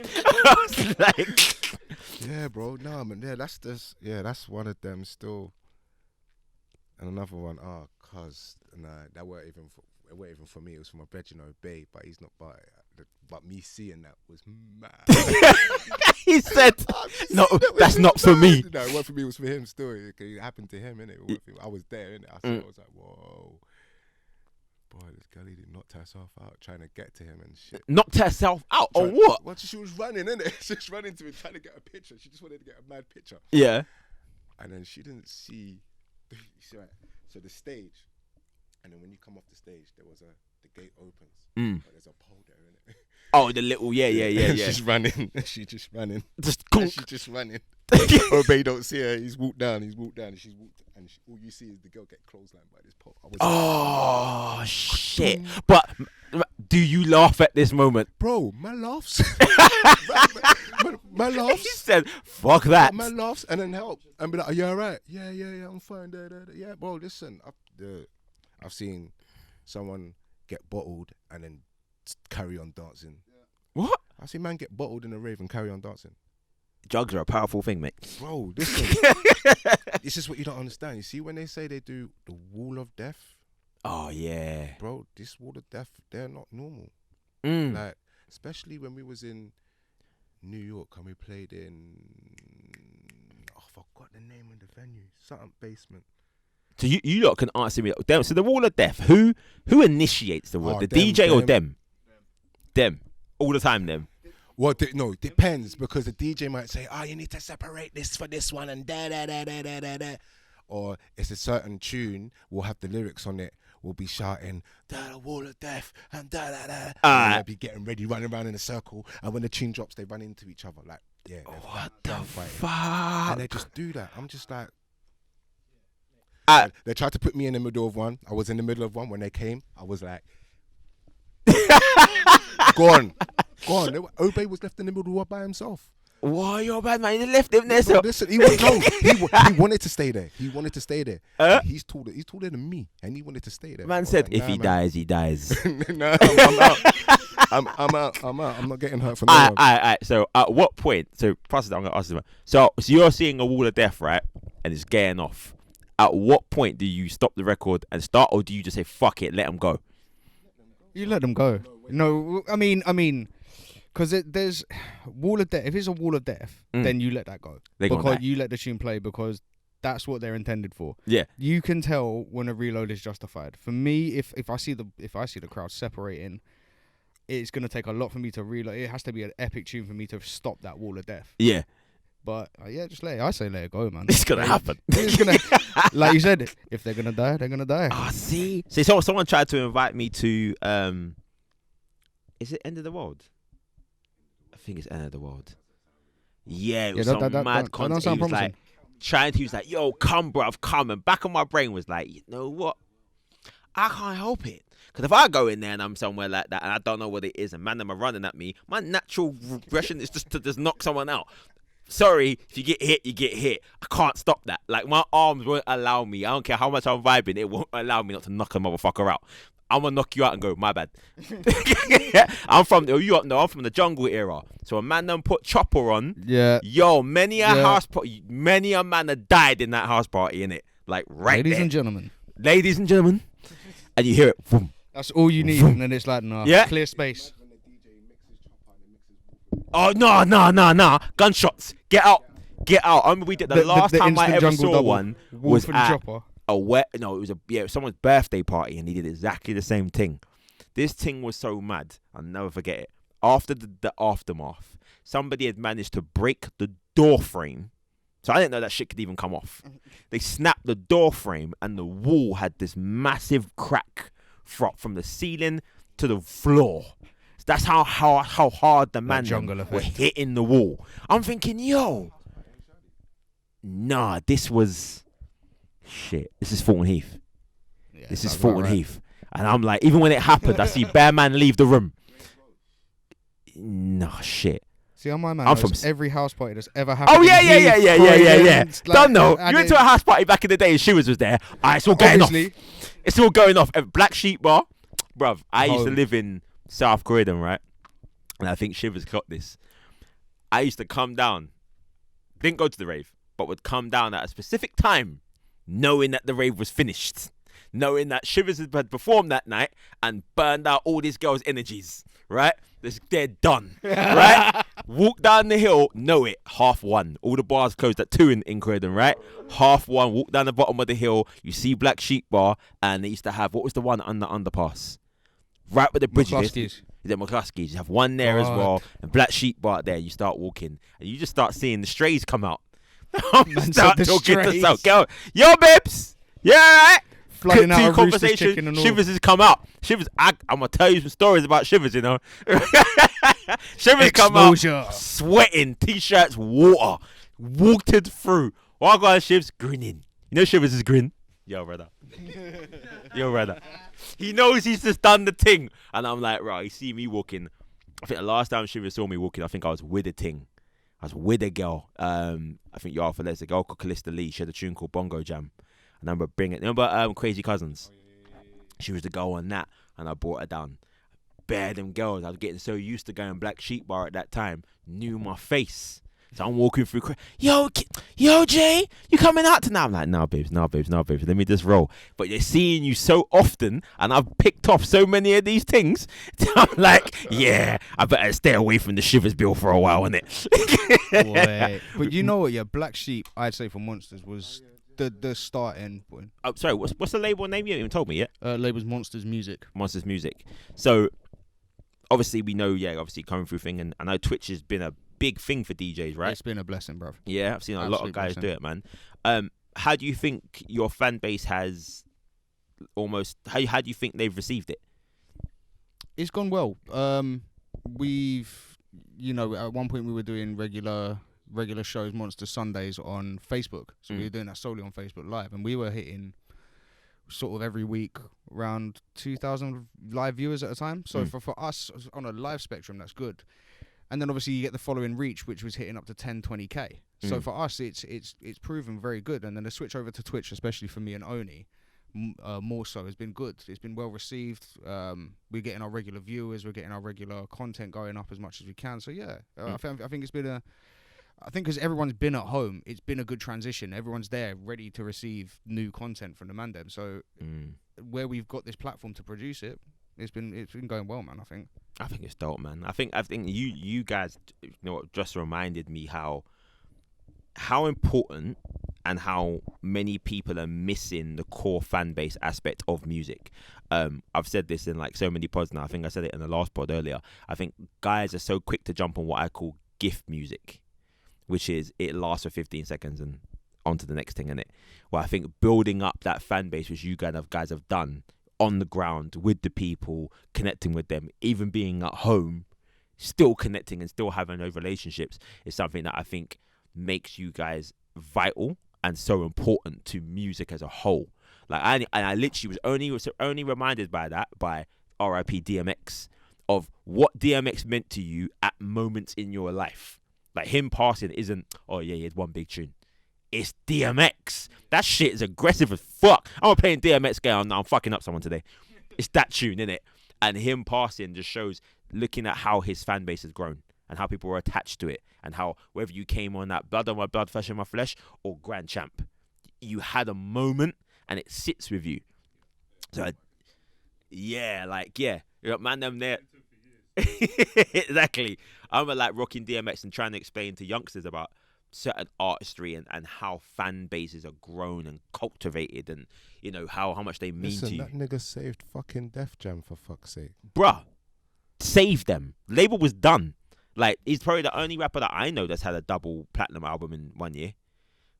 I was like, yeah, bro. Nah, man. Yeah, that's one of them still. And another one, cuz that weren't even for me. It was for my bed, Bay, but he's not. But me seeing that was mad. He said, "No, that's not for me." No, it wasn't for me. It was for him. Still, it happened to him, innit? I was there, innit? I was like, whoa, boy, this girl did knocked herself out trying to get to him and shit. Knocked herself out or what? Well, she was running, innit? She was running to him trying to get a picture. She just wanted to get a mad picture. Yeah. And then she didn't see. So the stage, and then when you come off the stage, the gate opens, but there's a pole there, innit? Oh, the little, yeah. She's running. She's just running. Just She's just running. Obey don't see her. He's walked down. And she's walked, and all you see is the girl get clotheslined by this pole. Shit! But do you laugh at this moment, bro? Man laughs. Man laughs. He said, "Fuck that." Man laughs and then help and be like, "Are you alright? Yeah, I'm fine." Yeah, bro. Listen, I've seen someone get bottled and then carry on dancing. What? I've seen man get bottled in a rave and carry on dancing. Drugs are a powerful thing, mate. Bro, listen. This is what you don't understand. You see when they say they do the wall of death? Oh, yeah. Bro, this wall of death, they're not normal. Like, especially when we was in New York and we played in, I forgot the name of the venue, something basement. So you lot can answer me. So the wall of death, who initiates the wall? The DJ or them? Them. All the time, them. Well, no, it depends, because the DJ might say, you need to separate this for this one and da. Or it's a certain tune, we'll have the lyrics on it, we'll be shouting, the wall of death, and da. And they'll be getting ready, running around in a circle, and when the tune drops, they run into each other. Like, yeah. What the fuck? And they just do that. I'm just like, they tried to put me in the middle of one. I was in the middle of one when they came. I was like, go on. Obey was left in the middle of one by himself. Why, you're bad, man? You left him there. No, listen, he wanted to stay there. He He's taller than me, and he wanted to stay there. Man said, like, if he dies, he dies. No, I'm out. I'm out. I'm not getting hurt for All no right, one. So at what point? So process. I'm gonna ask them. So you're seeing a wall of death, right? And it's getting off. At what point do you stop the record and start, or do you just say fuck it, let them go? You let them go. No, I mean, because there's wall of death. If it's a wall of death, then you let that go. They gonna Because die. you let the tune play because that's what they're intended for. Yeah. You can tell when a reload is justified. For me, if I see the crowd separating, it's gonna take a lot for me to reload. It has to be an epic tune for me to stop that wall of death. Yeah. But yeah, just let it. I say let it go, man. It's gonna happen. It's gonna, like you said, if they're gonna die, they're gonna die. Ah, see. So someone tried to invite me to is it End of the World? I think it's End of the World. Yeah, it was some mad content. He was like he was like, yo, come, bruv, come. And back of my brain was like, you know what? I can't help it. Because if I go in there and I'm somewhere like that and I don't know what it is and man, them are running at me, my natural regression is just to just knock someone out. Sorry, if you get hit, you get hit. I can't stop that. Like, my arms won't allow me. I don't care how much I'm vibing. It won't allow me not to knock a motherfucker out. I'm going to knock you out and go, my bad. I'm from the jungle era. So a man done put Chopper on. Yeah. Yo, many a man that died in that house party, innit? Like, right Ladies there. and gentlemen. Ladies and gentlemen. And you hear it. Boom. That's all you need. And then it's like, nah, Yeah. clear space. Oh, no. Gunshots. Get out. I remember we did the last time I instant ever jungle saw double. one Wolf was for the at chopper. it was someone's birthday party and he did exactly the same thing. This thing was so mad, I'll never forget it. After the aftermath, somebody had managed to break the door frame. So I didn't know that shit could even come off. They snapped the door frame and the wall had this massive crack from the ceiling to the floor. That's how hard the man were hitting the wall. I'm thinking, yo, nah, this was shit. This is Fulton Heath. Yeah, this is Fulton Heath. And I'm like, even when it happened, I see Bear Man leave the room. Nah, shit. See, on my man, I'm from every house party that's ever happened. Oh, yeah. Like, Don't know. You went to a house party back in the day and Shivers was there. It's all going off. It's all going off. Black Sheep Bar. Bruv, I used to live in South Croydon, right? And I think Shivers got this. I used to come down. Didn't go to the rave, but would come down at a specific time, knowing that the rave was finished. Knowing that Shivers had performed that night and burned out all these girls' energies, right? They're done, right? Walk down the hill, know it, 1:30. All the bars closed at 2 in Croydon, right? 1:30, walk down the bottom of the hill, you see Black Sheep Bar, and they used to have, what was the one on the underpass? Right with the bridges. McCluskey's. The McCluskey's. You have one there as well, and Black Sheep Bar there. You start walking, and you just start seeing the strays come out. Start talking to some girl. Yo, babes. Yeah, right. Flooding out of conversation. and all. Shivers has come out. Shivers. I'm gonna tell you some stories about Shivers. You know, Shivers come out sweating, t-shirts, water, walked it through. While I got Shivers grinning. You know Shivers is grin. Yo, brother. He knows he's just done the thing, and I'm like, right. You see me walking. I think the last time Shivers saw me walking, I think I was with a ting. I was with a girl. I think you're for there's a girl called Callista Lee. She had a tune called Bongo Jam. And I remember Crazy Cousins. She was the girl on that, and I brought her down. Bear them girls. I was getting so used to going Black Sheep Bar at that time. Knew my face. So I'm walking through. Yo, Jay, you coming out tonight? I'm like, no, babes. Let me just roll. But they're seeing you so often, and I've picked off so many of these things. I'm like, yeah, I better stay away from the Shivers bill for a while, innit? But you know what? Yeah, Black Sheep, I'd say for Monsters was the starting point. Oh, sorry, what's the label name? You haven't even told me yet. Label's Monsters Music. Monsters Music. So obviously we know, obviously coming through thing, and I know Twitch has been a big thing for DJs, right? It's been a blessing, bruv. Yeah, I've seen a lot of guys do it, man. How do you think your fan base has almost? How do you think they've received it? It's gone well. We've, at one point we were doing regular shows, Monster Sundays on Facebook. So we were doing that solely on Facebook Live, and we were hitting sort of every week around 2,000 live viewers at a time. So for us on a live spectrum, that's good. And then obviously you get the following reach, which was hitting up to 10-20k. So for us, it's proven very good. And then the switch over to Twitch, especially for me and Oni, more so has been good. It's been well received. We're getting our regular viewers, we're getting our regular content going up as much as we can. So yeah, I think it's been I think because everyone's been at home, it's been a good transition. Everyone's there, ready to receive new content from the Mandem. So where we've got this platform to produce it, it's been going well, man. I think it's dope, man. I think you guys, you know what, just reminded me how important and how many people are missing the core fan base aspect of music. I've said this in like so many pods now. I think I said it in the last pod earlier. I think guys are so quick to jump on what I call gift music, which is it lasts for 15 seconds and on to the next thing, innit? Well, I think building up that fan base, which you guys have done on the ground with the people, connecting with them, even being at home, still connecting and still having those relationships, is something that I think makes you guys vital and so important to music as a whole. Like I literally was only reminded by that by R.I.P. DMX, of what DMX meant to you at moments in your life. Like him passing isn't, oh yeah, he had one big tune. It's DMX. That shit is aggressive as fuck. I'm playing DMX game. I'm fucking up someone today. It's that tune, innit? And him passing just shows, looking at how his fan base has grown and how people were attached to it, and how whether you came on that Blood on My Blood, Flesh on My Flesh or Grand Champ, you had a moment and it sits with you. So yeah, man, them there. Exactly. I'm like rocking DMX and trying to explain to youngsters about certain artistry and how fan bases are grown and cultivated, and you know how much they mean to you. That nigga saved fucking Def Jam, for fuck's sake. Bruh, saved them. Label was done. Like, he's probably the only rapper that I know that's had a double platinum album in 1 year.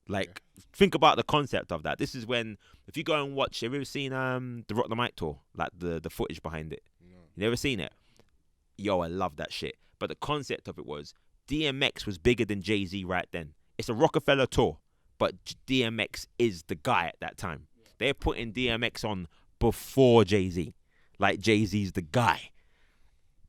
Like, think about the concept of that. This is when, if you go and watch, have you ever seen the Rock the Mic tour? Like the footage behind it. No. You never seen it? Yo, I love that shit. But the concept of it was, DMX was bigger than Jay-Z right then. It's a Rockefeller tour, but DMX is the guy at that time. Yeah. They're putting DMX on before Jay-Z. Like, Jay-Z's the guy.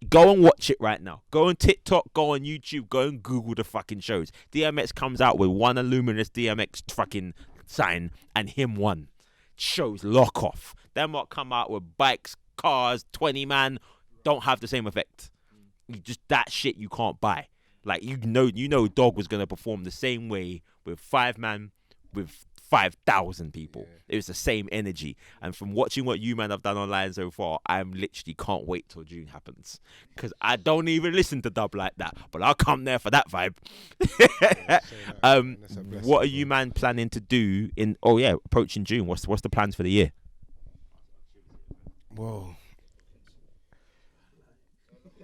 Go and watch it right now. Go on TikTok, go on YouTube, go and Google the fucking shows. DMX comes out with one Illuminous DMX fucking sign and him one. Shows lock off. Them what come out with bikes, cars, 20 man, don't have the same effect. You just, that shit you can't buy. Like, you know Dog was going to perform the same way with 5 man, with 5,000 people. Yeah. It was the same energy. And from watching what you man have done online so far, I'm literally can't wait till June happens. Because I don't even listen to dub like that. But I'll come there for that vibe. What are you man planning to do in, approaching June? What's the plans for the year? Whoa.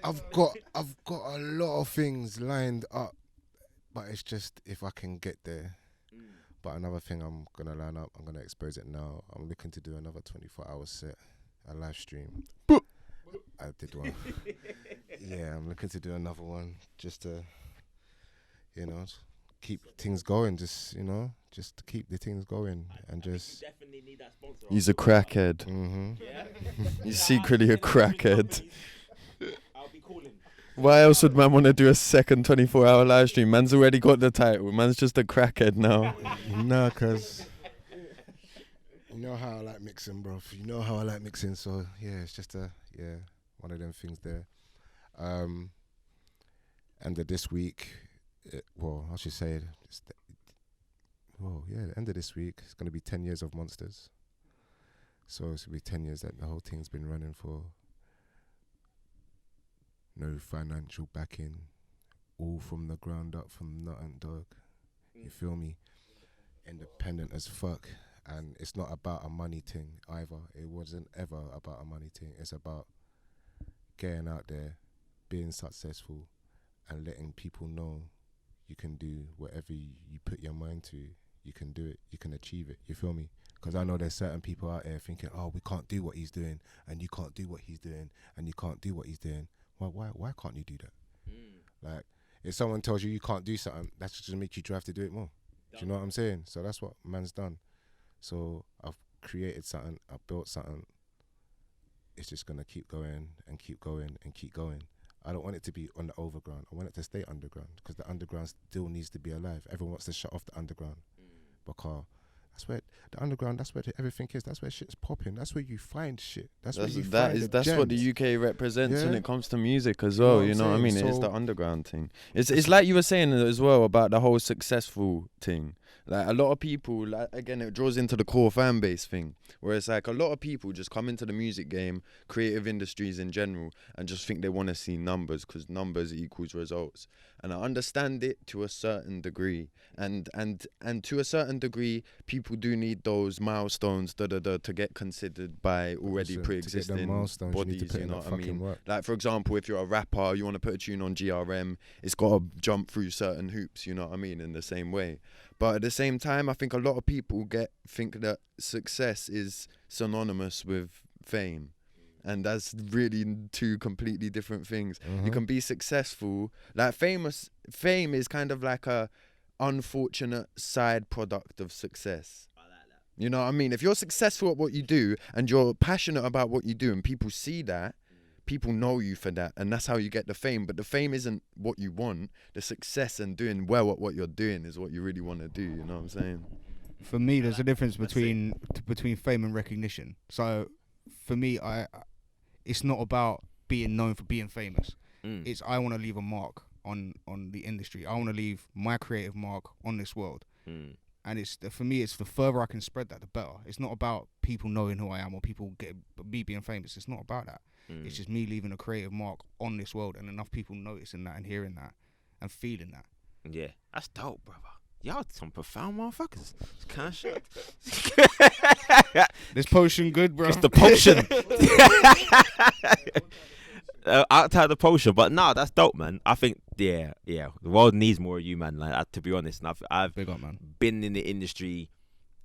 I've got a lot of things lined up, but it's just if I can get there. But another thing I'm gonna line up, I'm gonna expose it now. I'm looking to do another 24-hour set, a live stream. I did one. Yeah, I'm looking to do another one just to, keep things going. Just to keep the things going and just. You definitely need that sponsor. He's a crackhead. Mm-hmm. Yeah? He's secretly a crackhead. I'll be calling. Why else would man want to do a second 24-hour live stream? Man's already got the title. Man's just a crackhead now. Nah, cause you know how I like mixing, bro. You know how I like mixing. So yeah, it's just one of them things there. End of this week. I should say the end of this week. It's gonna be 10 years of Monsters. So it's gonna be 10 years that the whole thing's been running for. No financial backing, all from the ground up, from nothing, dog. You feel me? Independent as fuck, and it's not about a money thing either. It wasn't ever about a money thing. It's about getting out there, being successful, and letting people know you can do whatever you put your mind to. You can do it. You can achieve it. You feel me? Because I know there's certain people out there thinking, oh, we can't do what he's doing, and you can't do what he's doing, and you can't do what he's doing. Well, why can't you do that? Like, if someone tells you can't do something, that's just make you drive to do it more. Do you know what I'm saying? So that's what man's done. So I've created something, I've built something. It's just gonna keep going and keep going and keep going. I don't want it to be on the overground. I want it to stay underground, because the underground still needs to be alive. Everyone wants to shut off the underground because That's where the underground. That's where everything is. That's where shit's popping. That's where you find shit. That's where you find the that's what the gems. UK represents when Yeah. it comes to music as You know well. what You I'm know what I mean? saying? It's So- the underground thing. It's like you were saying as well about the whole successful thing. Like a lot of people, like again, it draws into the core fan base thing, where it's like a lot of people just come into the music game, creative industries in general, and just think they want to see numbers because numbers equals results. And I understand it to a certain degree, and to a certain degree, people do need those milestones to get considered by already Listen, pre-existing to get them milestones, you need bodies. to put You in know that what I fucking mean? work. Like for example, if you're a rapper, you want to put a tune on GRM, it's got to jump through certain hoops. You know what I mean? In the same way. But at the same time, I think a lot of people think that success is synonymous with fame. And that's really two completely different things. You can be successful. Like fame is kind of like a unfortunate side product of success. You know what I mean? If you're successful at what you do and you're passionate about what you do and people see that, people know you for that, and that's how you get the fame. But the fame isn't what you want. The success and doing well at what you're doing is what you really want to do. You know what I'm saying? For me, there's a difference between fame and recognition. So, for me, it's not about being known for being famous. It's I want to leave a mark on the industry. I want to leave my creative mark on this world. And for me, it's the further I can spread that, the better. It's not about people knowing who I am or me being famous. It's not about that. It's just me leaving a creative mark on this world, and enough people noticing that and hearing that and feeling that. Yeah, that's dope, brother. Y'all some profound motherfuckers. It's kind of shit. This potion good, bro. It's the potion. Outside the potion, but no, that's dope, man. I think, yeah, the world needs more of you, man. Like, to be honest, and I've Big up, man. been in the industry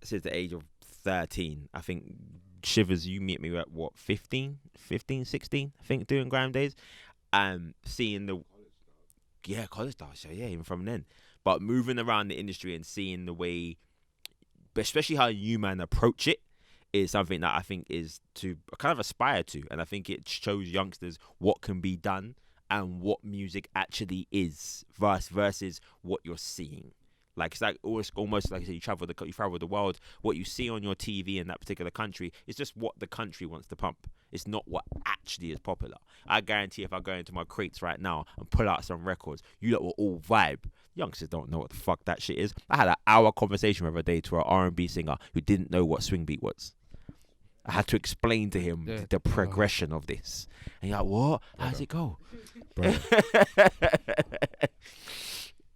since the age of 13. I think Shivers, you meet me at what, 15, 16, I think, doing Grime Days, and seeing college stars, so yeah, even from then. But moving around the industry and seeing the way, especially how you man approach it, is something that I think is to kind of aspire to. And I think it shows youngsters what can be done and what music actually is versus what you're seeing. Like, it's like almost like I said, you travel the world. What you see on your TV in that particular country is just what the country wants to pump. It's not what actually is popular. I guarantee if I go into my crates right now and pull out some records, you lot will all vibe. Youngsters don't know what the fuck that shit is. I had an hour conversation the other day to an R&B singer who didn't know what swing beat was. I had to explain to him the progression of this. And you're like, what? How does it go? Bro.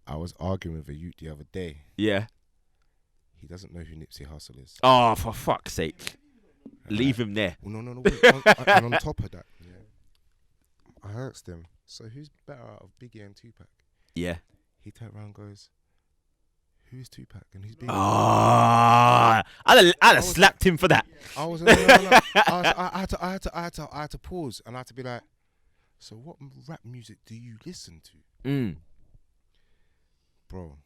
I was arguing with a youth the other day. Yeah. He doesn't know who Nipsey Hussle is. Oh, for fuck's sake. Leave him there. Well, no. Wait. And on top of that, I asked him, so who's better out of Biggie and Tupac? Yeah. He turned around and goes, who's Tupac and who's Biggie? Oh, I'd have slapped him for that. I was no. I had to pause and I had to be like, so what rap music do you listen to? Bro.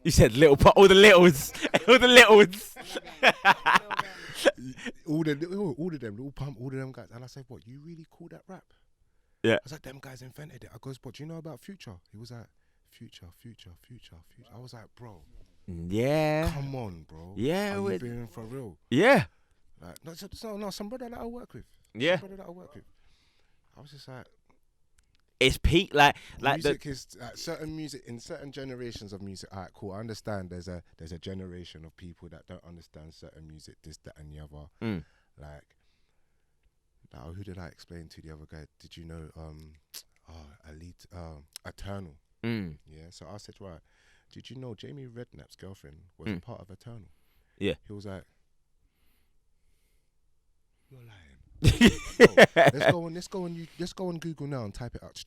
You said little part, all the littles. All the littles. all of them, Little Pump, all of them guys. And I said, what, you really call that rap? Yeah. I was like, them guys invented it. I goes, but do you know about Future? He was like, Future. I was like, bro. Yeah. Come on, bro. Yeah. Are you being for real? Yeah. Like, no, some brother that I work with. Yeah. Some brother that I work with. I was just like, It's peak, like music is certain music in certain generations of music. Alright, cool. I understand. There's a generation of people that don't understand certain music, this, that, and the other. Like, who did I explain to the other guy? Did you know? Eternal. Yeah. So I said, right. Did you know Jamie Redknapp's girlfriend was a part of Eternal? Yeah. He was like, you're lying. Bro, let's go on Google now and type it out.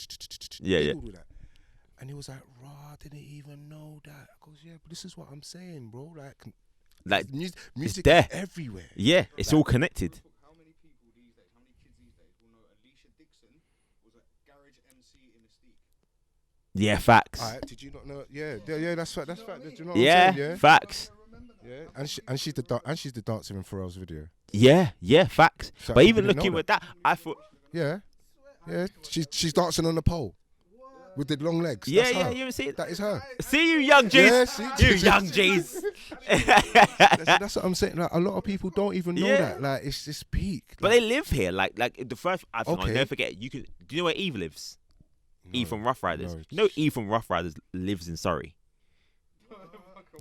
Yeah. Google that. And he was like, I didn't even know that. I goes, yeah, but this is what I'm saying, bro. Like music there. is everywhere. Yeah, it's all connected. How many people these days, how many kids these days will know Alicia Dixon was a garage MC in Mystique? Yeah, facts. Alright, did you not know? Yeah, that's fact. That's fact. Do you know what Yeah, I'm saying? Yeah, facts. yeah. And she's the dancer in Pharrell's video. Yeah, facts. So But you even didn't know looking with that, I thought, Yeah. She's dancing on the pole. with the long legs. Yeah, That's yeah, her. you ever see it? That is her. See you, young Jays. Yeah, see? You young Jays. That's what I'm saying. Like, a lot of people don't even know Yeah. that. Like, it's just peak. But they live here. Like the first. I think I'll Okay. never forget. Do you know where Eve lives? Eve from Rough Riders. no. You know Eve from Rough Riders lives in Surrey.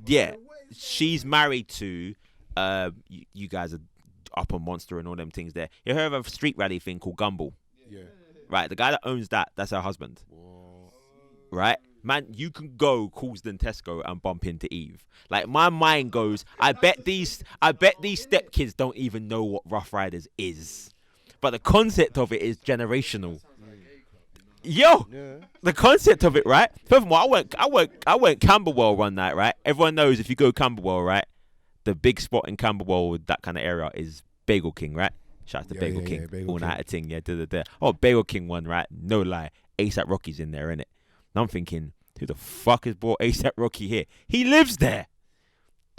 Yeah, she's married to. You guys are up on Monster and all them things there. You heard of a street rally thing called Gumball? Yeah. Right, the guy that owns that's her husband. Right, man, you can go Coulsdon Tesco and bump into Eve. Like, my mind goes, I bet these step kids don't even know what Rough Riders is, but the concept of it is generational. Yo, the concept of it, right? Furthermore, I went Camberwell one night, right? Everyone knows if you go Camberwell, right? The big spot in Camberwell with that kind of area is Bagel King, right? Shout out to Bagel King. Bagel All King. night a thing, yeah. Oh, Bagel King one, right? No lie. ASAP Rocky's in there, innit? And I'm thinking, who the fuck has brought ASAP Rocky here? He lives there.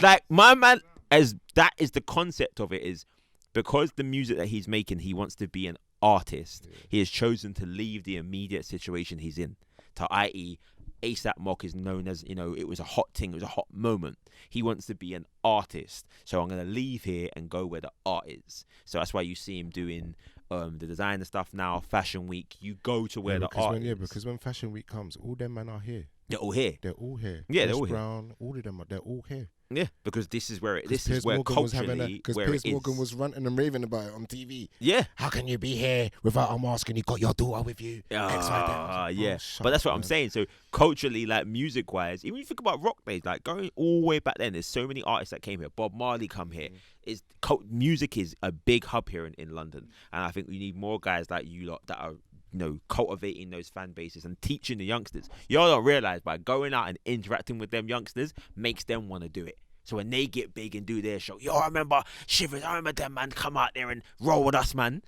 Like, my man, as that is the concept of it, is because the music that he's making, he wants to be an artist. He has chosen to leave the immediate situation he's in. To i.e., ASAP Mock is known as, it was a hot thing, it was a hot moment. He wants to be an artist. So I'm going to leave here and go where the art is. So that's why you see him doing the designer stuff now, Fashion Week. You go to where the art is. Because when Fashion Week comes, all them men are here. They're all here. They're all here. Yeah, they're Chris all here. Brown, all of them, they're all here. Yeah, because this is where Piers Morgan was having because Piers Morgan was ranting and raving about it on TV. Yeah. How can you be here without a mask and you got your daughter with you? Yeah. But that's what I'm saying. So culturally, like, music-wise, even if you think about rock days, like going all the way back then, there's so many artists that came here. Bob Marley come here. Music is a big hub here in London, and I think we need more guys like you lot that are cultivating those fan bases and teaching the youngsters. Y'all don't realize by going out and interacting with them youngsters makes them want to do it. So when they get big and do their show, I remember Shivers, I remember them, man, come out there and roll with us, man.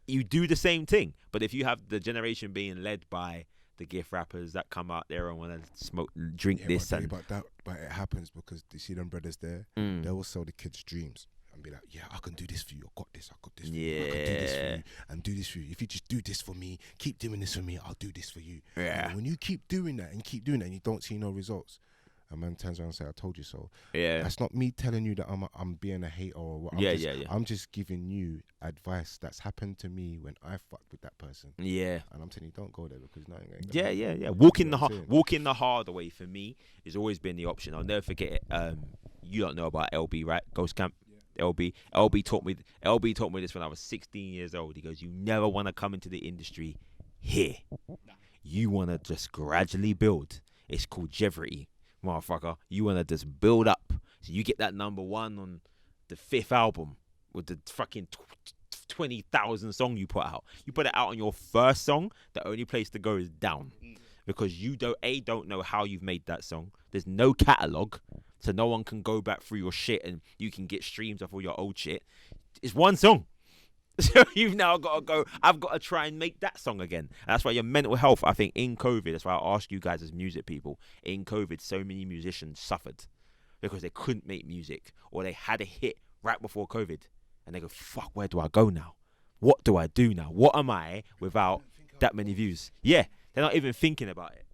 You do the same thing. But if you have the generation being led by the gift rappers that come out there and want to smoke, drink this, but it happens because you see them brothers there, they will sell the kids' dreams. And be like, yeah, I can do this for you. I got this for you. I can do this for you and do this for you. If you just do this for me, keep doing this for me, I'll do this for you. Yeah. And when you keep doing that and you don't see no results, a man turns around and says, I told you so. Yeah. That's not me telling you that I'm being a hater or what. I'm just giving you advice that's happened to me when I fucked with that person. Yeah. And I'm telling you, don't go there because nothing ain't gonna Yeah. happen. Walking the hard way for me has always been the option. I'll never forget it. You don't know about LB, right? Ghost Camp. LB taught me this when I was 16 years old. He goes, you never want to come into the industry here. You want to just gradually build. It's called Jeopardy, motherfucker. You want to just build up. So you get that number one on the 5th album with the fucking 20,000 song you put out. You put it out on your first song, the only place to go is down. Because you don't know how you've made that song. There's no catalogue. So no one can go back through your shit and you can get streams off all your old shit. It's one song. So you've now got to go, I've got to try and make that song again. And that's why your mental health, I think, in COVID, that's why I ask you guys as music people, in COVID, so many musicians suffered because they couldn't make music or they had a hit right before COVID. And they go, fuck, where do I go now? What do I do now? What am I without that many views? Yeah, they're not even thinking about it.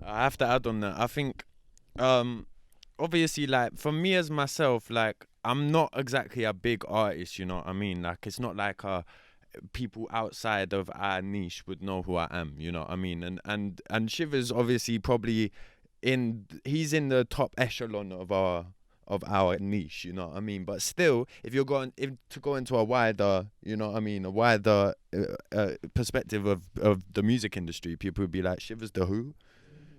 I have to add on that. I think, obviously, like, for me as myself, like, I'm not exactly a big artist, you know what I mean? Like, it's not like people outside of our niche would know who I am, you know what I mean? And Shivers obviously he's in the top echelon of our niche, you know what I mean? But still, if you're to go into a wider, you know what I mean, a wider perspective of the music industry, people would be like, Shivers the who?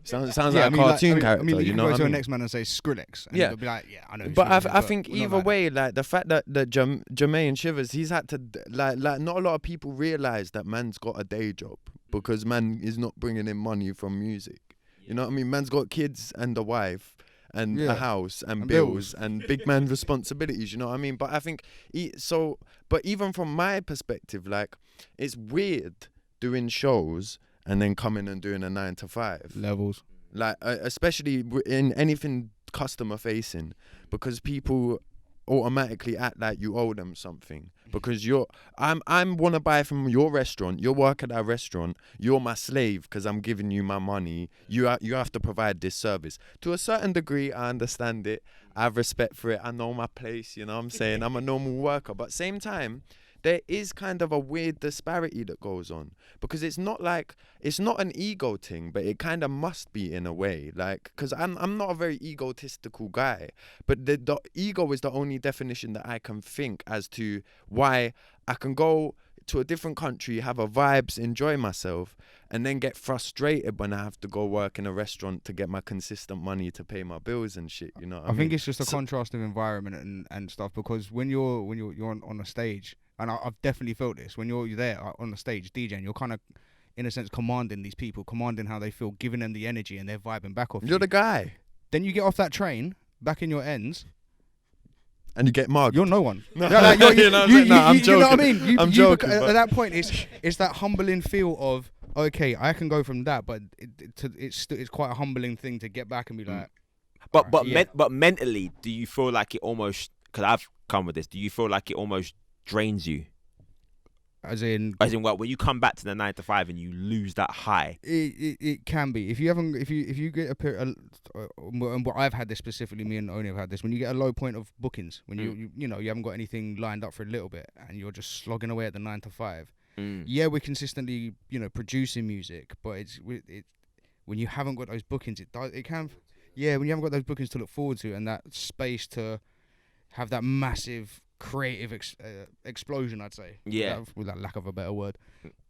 Sounds like a cartoon character, you know go what to I a mean? next man and say Skrillex, and they'll be like, yeah, I know. But Skrillex, I think we're not either like way, like the fact that Jermaine Shivers, he's had to like not a lot of people realize that man's got a day job because man is not bringing in money from music. You know what I mean? Man's got kids and a wife and a house and bills and big man responsibilities. You know what I mean? But I think but even from my perspective, like, it's weird doing shows and then coming and doing a 9 to 5 levels. Like, especially in anything customer facing, because people automatically act like you owe them something because I'm wanna buy from your restaurant. You work at that restaurant. You're my slave because I'm giving you my money. You have to provide this service. To a certain degree, I understand it. I have respect for it. I know my place. You know what I'm saying? I'm a normal worker, but same time, there is kind of a weird disparity that goes on because it's not an ego thing, but it kind of must be in a way, like, because I'm not a very egotistical guy, but the ego is the only definition that I can think as to why I can go to a different country, have a vibes, enjoy myself, and then get frustrated when I have to go work in a restaurant to get my consistent money to pay my bills and shit. You know what I mean? think it's just a contrast of environment and stuff, because when you're on a stage, and I've definitely felt this, when you're there on the stage DJing, you're kind of, in a sense, commanding these people, commanding how they feel, giving them the energy, and they're vibing back off you. You're the guy. Then you get off that train, back in your ends, and you get mugged. You're no one. No, I'm joking. You know what I mean? I'm joking. At that point, it's that humbling feel of, okay, I can go from that, but it's quite a humbling thing to get back and be like. But mentally, do you feel like it almost? Because I've come with this. Do you feel like it almost drains you? As in, well, when you come back to the 9 to 5 and you lose that high, it can be. If you get and I've had this specifically. Me and Oni have had this. When you get a low point of bookings, when you haven't got anything lined up for a little bit, and you're just slogging away at the 9 to 5. Yeah, we're consistently producing music, but it's when you haven't got those bookings, it can. Yeah, when you haven't got those bookings to look forward to and that space to have that massive creative explosion, I'd say. Yeah. With that lack of a better word.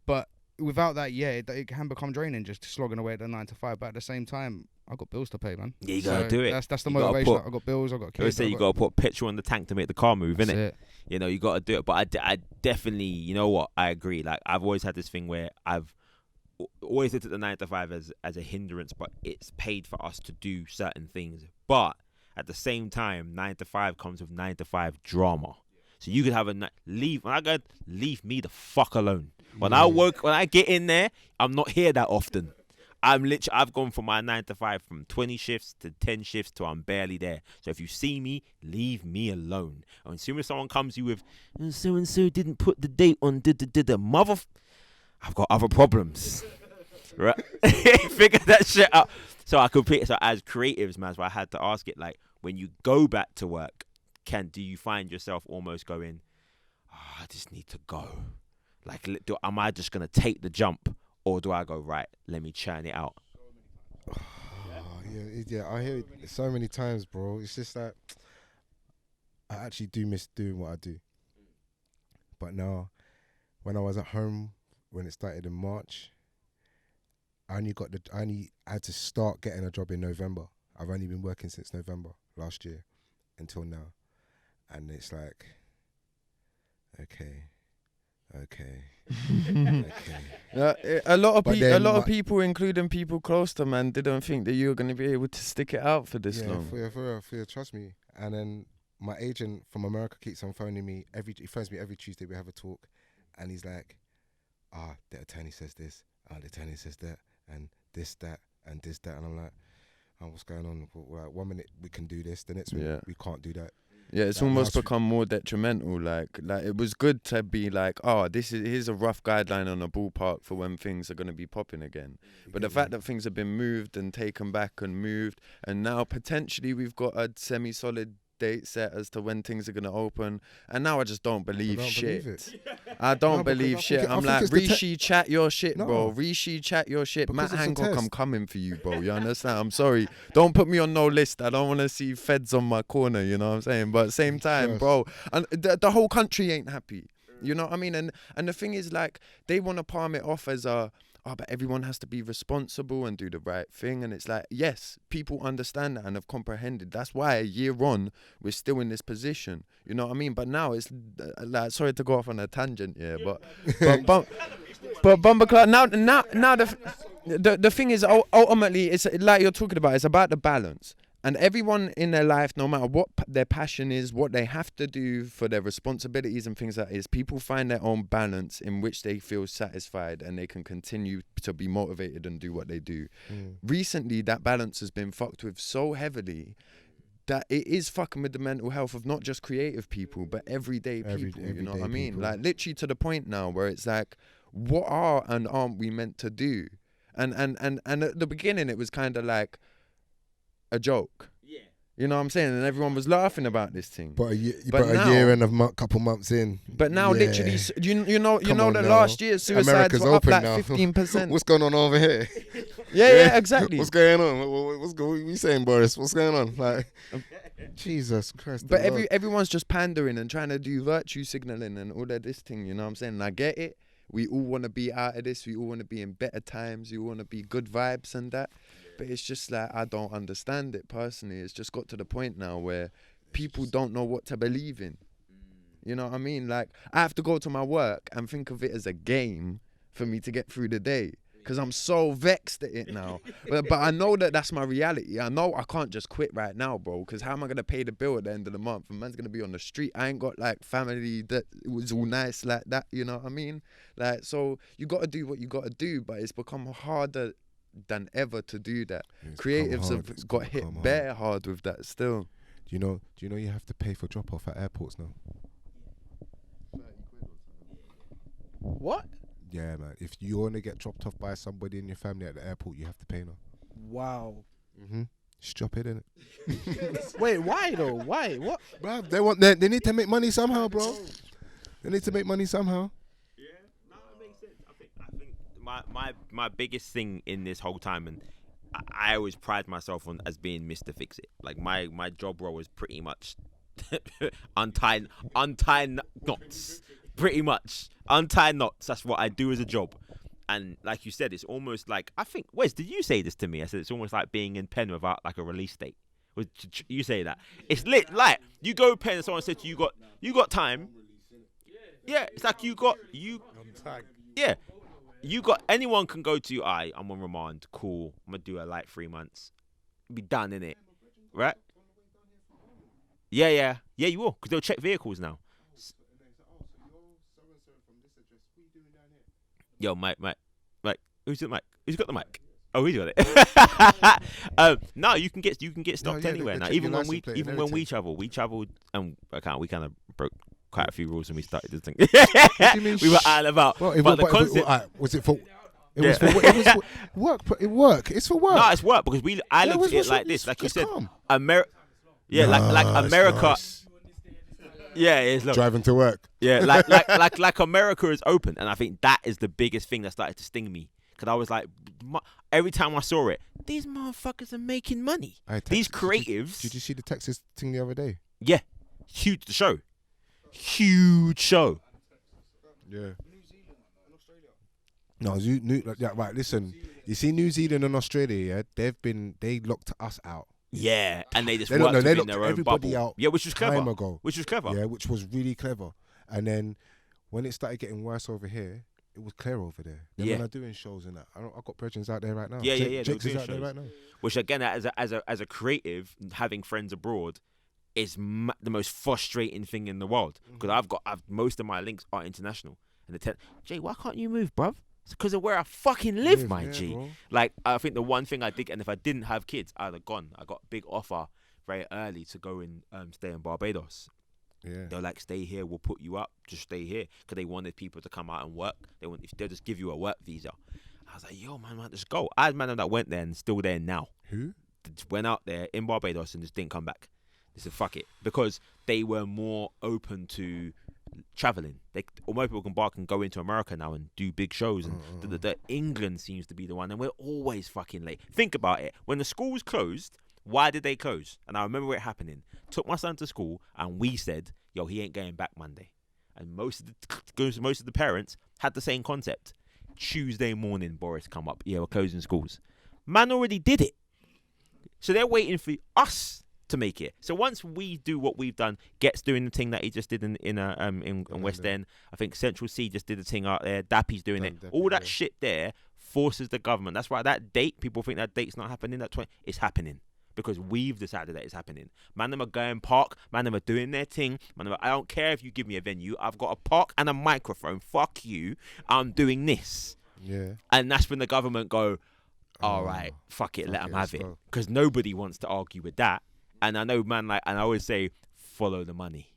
But without that, it can become draining just slogging away at the 9 to 5. But at the same time, I've got bills to pay, man. Yeah, you gotta do it. That's the motivation. I've got bills, I've got kids. You gotta put petrol in the tank to make the car move, innit? It. You gotta do it. But I definitely, you know what? I agree. Like, I've always had this thing where I've always looked at the 9 to 5 as a hindrance, but it's paid for us to do certain things. But at the same time, 9 to 5 comes with 9 to 5 drama. So you could have leave me the fuck alone. When I get in there, I'm not here that often. I've gone from my 9 to 5 from 20 shifts to 10 shifts to I'm barely there. So if you see me, leave me alone. And as soon as someone comes to you with, so and so didn't put the date on, I've got other problems. Right? Figure that shit out. So as creatives, man, so I had to ask it, like, when you go back to work, do you find yourself almost going, I just need to go? Like, am I just going to take the jump, or do I go, right, let me churn it out? Yeah, I hear it so many times, bro. It's just that I actually do miss doing what I do. But now, when I was at home, when it started in March, I only had to start getting a job in November. I've only been working since November last year until now. And it's like, okay. A lot of people, including people close to man, didn't think that you were going to be able to stick it out for this long. For real, trust me. And then my agent from America keeps on phoning me. He phones me every Tuesday. We have a talk, and he's like, the attorney says this, the attorney says that, and this, that, and this, that. And I'm like, what's going on? Like, 1 minute we can do this, the next minute we can't do that. Yeah, it's almost become more detrimental. Like it was good to be like, here's a rough guideline on a ballpark for when things are going to be popping again. But the fact that things have been moved and taken back and moved, and now potentially we've got a semi-solid date set as to when things are going to open, and now I just don't believe shit. I don't believe shit. I'm like, Rishi, chat your shit, bro. Rishi, chat your shit. Matt Hancock, I'm coming for you, bro. You understand? I'm sorry. Don't put me on no list. I don't want to see feds on my corner, you know what I'm saying? But at the same time, bro, and the whole country ain't happy. You know what I mean? And the thing is, like, they want to palm it off as but everyone has to be responsible and do the right thing. And it's like, yes, people understand that and have comprehended. That's why a year on, we're still in this position. You know what I mean? But now it's like, sorry to go off on a tangent here, but Bumper Club, now the thing is, ultimately, it's like you're talking about, it's about the balance. And everyone in their life, no matter what their passion is, what they have to do for their responsibilities and things like that is, people find their own balance in which they feel satisfied and they can continue to be motivated and do what they do. Recently, that balance has been fucked with so heavily that it is fucking with the mental health of not just creative people, but everyday people. You know what I mean? people. Like literally to the point now where it's like, what are and aren't we meant to do? And at the beginning it was kind of like a joke. Yeah. You know what I'm saying? And everyone was laughing about this thing. But But a now- year and a couple months in. But now, yeah. literally, you know Come that on now. last year suicides America's were up open like now. 15%. What's going on over here? yeah, exactly. What's going on? What are you saying, Boris? What's going on? Like, Jesus Christ. But the Lord. everyone's just pandering and trying to do virtue signaling and all of this thing. You know what I'm saying? And I get it. We all want to be out of this. We all want to be in better times. We want to be good vibes and that. But it's just like, I don't understand it personally. It's just got to the point now where people don't know what to believe in. You know what I mean? Like, I have to go to my work and think of it as a game for me to get through the day. Because I'm so vexed at it now. but I know that that's my reality. I know I can't just quit right now, bro. Because how am I going to pay the bill at the end of the month? And man's going to be on the street. I ain't got, like, family that was all nice like that. You know what I mean? Like, so you got to do what you got to do. But it's become harder than ever to do that. It's Creatives become hard. have got hit become bare hard with that still. Do you know you have to pay for drop off at airports now? What? Yeah, man. If you want to get dropped off by somebody in your family at the airport, you have to pay now. Wow. Just drop it, innit? Wait, why though? Why? What? Bruv, they need to make money somehow, bro. They need to make money somehow. Yeah, no, it makes sense. I think my biggest thing in this whole time, and I always pride myself on as being Mr. Fix It. Like my job role is pretty much untie knots. Pretty much untie knots. That's what I do as a job. And like you said, it's almost like, I think, Wes, did you say this to me? I said it's almost like being in pen without like a release date. You say that? It's lit. Like you go pen and someone said to you, you got time. Yeah, it's like you. Yeah, you got. Anyone can go to you. I'm on remand. Cool. I'm gonna do a light 3 months. Be done in it, right? Yeah. You will, because they'll check vehicles now. Yo, Mike. Who's the mic? Who's got the mic? Oh, he's got it. No, you can get stopped anywhere now. Even when we traveled, and we kind of broke quite a few rules when we started this thing. We were out and about. But the concept was it for? It was for work. It work. It's for work. No, it's work because I looked at it like this, like you said, America. Yeah, like America. Nice. Yeah, it's look. Driving to work. Yeah, like America is open, and I think that is the biggest thing that started to sting me. Because I was like, every time I saw it, these motherfuckers are making money. These creatives. Did you see the Texas thing the other day? Yeah, huge show. Yeah. No, right. Listen, you see New Zealand and Australia. Yeah, they locked us out. Yeah, and they just They worked locked within their own everybody bubble. out. Yeah, which was clever. Time ago. Which was clever. Yeah, which was really clever. And then when it started getting worse over here, it was clear over there. Then when I'm doing shows and that, I've got brethren out there right now. Yeah. Jakes is out there right now. Which again, as a creative, having friends abroad is the most frustrating thing in the world. Because I've most of my links are international, and they tell Jay, why can't you move, bruv? It's because of where I fucking live, my G. Bro. Like, I think the one thing I did, and if I didn't have kids, I'd have gone. I got a big offer very early to go and stay in Barbados. Yeah. They're like, stay here, we'll put you up, just stay here. Because they wanted people to come out and work. They'll just give you a work visa. I was like, yo, man, just go. I had man that went there and still there now. Who? Just went out there in Barbados and just didn't come back. They said, fuck it. Because they were more open to traveling. More people can go into America now and do big shows. And the England seems to be the one. And we're always fucking late. Think about it. When the schools closed, why did they close? And I remember it happening. Took my son to school and we said, yo, he ain't going back Monday. And most of the parents had the same concept. Tuesday morning, Boris come up. Yeah, we're closing schools. Man already did it. So they're waiting for us to make it. So once we do what we've done, Get's doing the thing that he just did in West End. I think Central C just did the thing out there. Dappy's doing it. All that shit there forces the government. That's why that date, people think that date's not happening. It's happening. Because we've decided that it's happening. Man, them are going park. Man, them are doing their thing. Man, I don't care if you give me a venue. I've got a park and a microphone. Fuck you. I'm doing this. Yeah. And that's when the government go, all right, fuck it, let them have it. Because nobody wants to argue with that. And I know, man, like, and I always say, follow the money.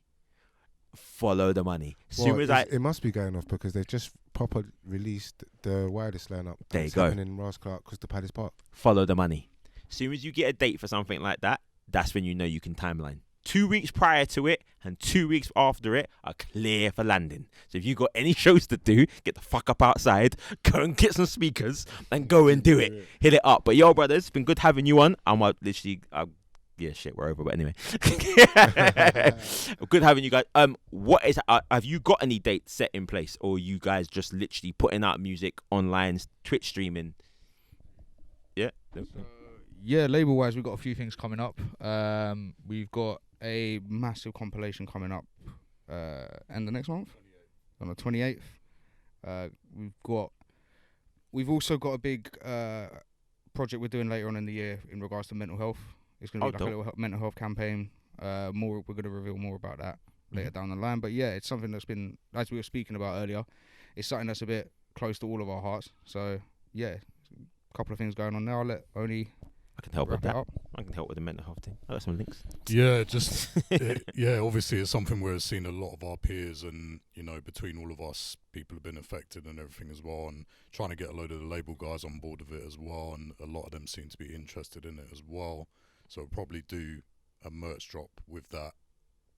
Follow the money. Soon as it must be going off because they've just proper released the wireless lineup. There you it's go. happening in Ross Clark, Crystal Palace Park. Follow the money. Soon as you get a date for something like that, that's when you know you can timeline. 2 weeks prior to it and 2 weeks after it are clear for landing. So if you got any shows to do, get the fuck up outside, go and get some speakers and go and do it. Hit it up. But yo, brothers, it's been good having you on. I'm literally, yeah, shit, we're over. But anyway, good having you guys. What is? Have you got any dates set in place, or you guys just literally putting out music online, Twitch streaming? Yeah. Yeah, label wise, we've got a few things coming up. We've got a massive compilation coming up end of next month on the 28th. We've also got a big project we're doing later on in the year in regards to mental health. It's going to be like a little mental health campaign. We're going to reveal more about that later down the line. But yeah, it's something that's been, as we were speaking about earlier, it's something that's a bit close to all of our hearts. So yeah, a couple of things going on there. I'll let Oni. I can help with wrap it that. up. I can help with the mental health thing. I got some links. Yeah, obviously it's something where I've seen a lot of our peers and, you know, between all of us, people have been affected and everything as well, and trying to get a load of the label guys on board with it as well, and a lot of them seem to be interested in it as well. So we'll probably do a merch drop with that,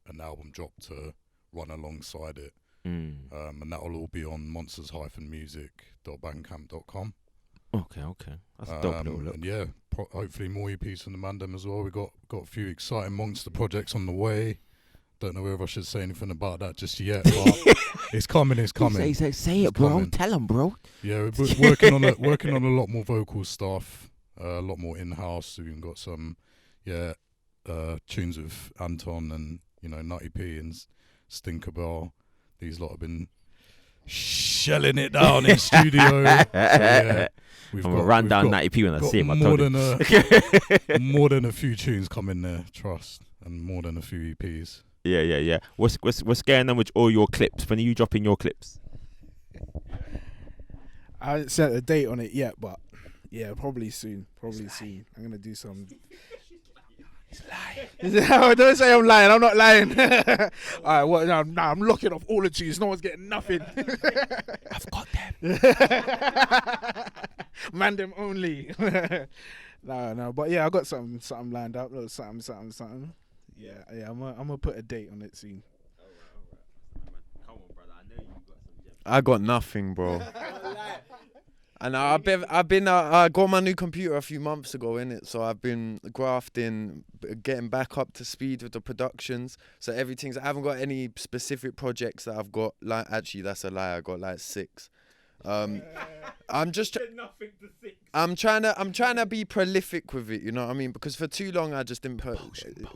an album drop to run alongside it. And that will all be on monsters-music.bandcamp.com. Okay. That's a dope little look. And yeah, hopefully more EPs from the Mandem as well. We got a few exciting monster projects on the way. Don't know whether I should say anything about that just yet, but it's coming. Say it, bro. Coming. Tell them, bro. Yeah, we're working on a lot more vocal stuff, a lot more in-house. We've even got some, tunes with Anton and, you know, Nutty P and Stinkerbell. These lot have been shelling it down in studio. So, yeah, I'm gonna run down 90p when I see him. More than a few tunes coming there, trust, and more than a few EPs. Yeah. What's going on with all your clips? When are you dropping your clips? I haven't set a date on it yet, but yeah, probably soon. I'm gonna do some. He's lying. Don't say I'm lying. I'm not lying. All right, well, no, I'm locking off all the tunes. No one's getting nothing. I've got them. Mandem only. No, but yeah, I got something lined up. Something. Yeah, I'm gonna put a date on it soon. All right. Come on, brother. I know you got some gems. I got nothing, bro. And I got my new computer a few months ago, innit? So I've been grafting, getting back up to speed with the productions. So I haven't got any specific projects that I've got. Like, actually, that's a lie. I got like 6. I'm just I'm trying to be prolific with it, you know what I mean? Because for too long I just didn't put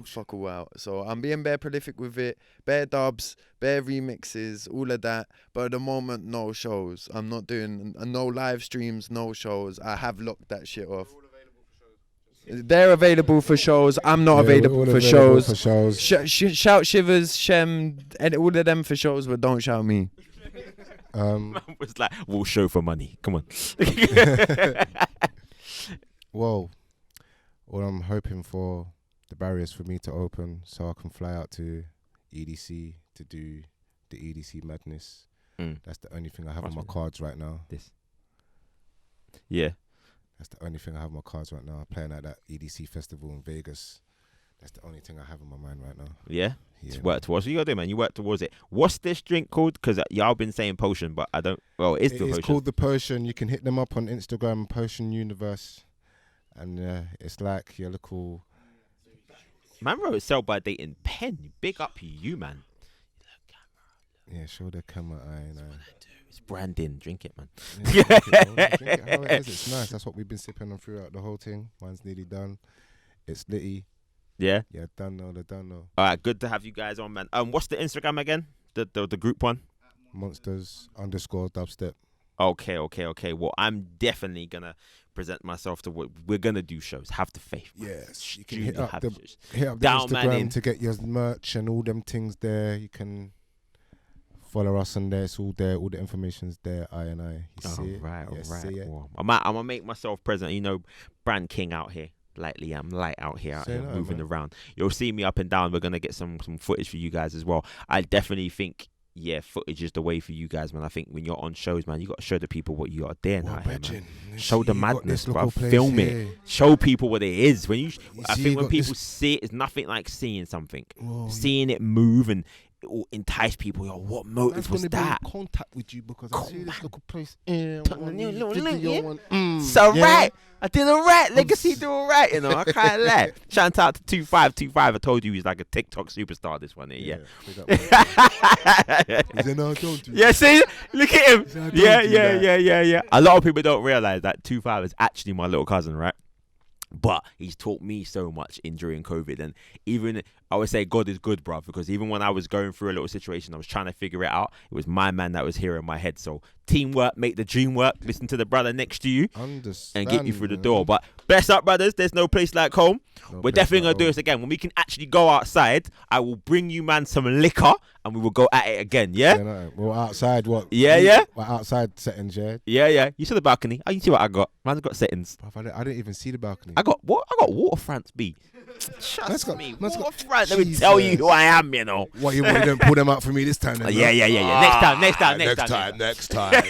fuck all out. So I'm being bare prolific with it, bare dubs, bare remixes, all of that. But at the moment, no shows. I'm not doing no live streams, no shows. I have locked that shit off. They're available for shows. I'm not available for shows. Shout Shivers, Shem, and all of them for shows, but don't shout me. It's like, we'll show for money. Come on. Well, I'm hoping for the barriers for me to open so I can fly out to EDC to do the EDC madness. That's the only thing I have on my cards right now. Yeah. That's the only thing I have on my cards right now. I'm playing at that EDC festival in Vegas. That's the only thing I have in my mind right now. Yeah? Work towards. What you gotta do, man? You work towards it. What's this drink called? Because y'all been saying potion, but I don't. Well, it's the potion. It's called the potion. You can hit them up on Instagram, Potion Universe, and it's like your little. Man wrote sell by date in pen. Big up you, man. Yeah, show the camera eye. It's branding. Drink it, man. Yeah, drink it how it is. It's nice. That's what we've been sipping on throughout the whole thing. Mine's nearly done. It's litty. Yeah. Yeah, done now. All right, good to have you guys on, man. What's the Instagram again? The group one. Monsters_dubstep. Okay. Well, I'm definitely gonna present myself to what we're gonna do. Shows. Have the faith. Yes, you can hit up the Instagram to get your merch and all them things there. You can follow us on there. It's all there. All the information's there. I. You see it? All right. See it? Well, I'm gonna make myself present. You know, brand king out here. lightly. I'm light out here, Say no, moving man. around. You'll see me up and down. We're gonna get some footage for you guys as well. I definitely think. Yeah, footage is the way for you guys, man. I think when you're on shows, man, you got to show the people what you are doing Well, out here, man. Bridget, you Show see the you got madness, this little bro. place Film here. it. Show people what it is. When I see think you when got people this- see it, it's nothing like seeing something. Whoa, Seeing it move and it will entice people. Yo, what motive man's was gonna that? be in contact with you because I see this man. little place. Yeah, Put on the new little link, yeah? It's It's alright. I did alright. Legacy did alright, you know. I can't lie. Shout out to 2525. I told you he's like a TikTok superstar, this one here, yeah. He said, no, don't do Yeah, see? Look at him. He said, "Don't Yeah, do yeah, that." yeah. A lot of people don't realize that 25 is actually my little cousin, right? But he's taught me so much in during COVID. And even, I would say God is good, bruv, because even when I was going through a little situation, I was trying to figure it out. It was my man that was here in my head. So teamwork, make the dream work. Listen to the brother next to you Understand, and get you through the man. door. But best up, brothers. There's no place like home. No We're place definitely like going to do home. this again. When we can actually go outside, I will bring you, man, some liquor and we will go at it again, yeah? Yeah, no, well, outside what? Yeah, yeah. Well, outside settings, yeah. Yeah. You see the balcony? Oh, you see what I got? Man's got settings. Bruv, I didn't even see the balcony. I got what? I got waterfronts, B. Trust Man's got- me, man's got- waterfront. Let me tell you Jesus. who I am, you know. What you didn't pull them out for me this time? Then, Yeah. Next time. Next time.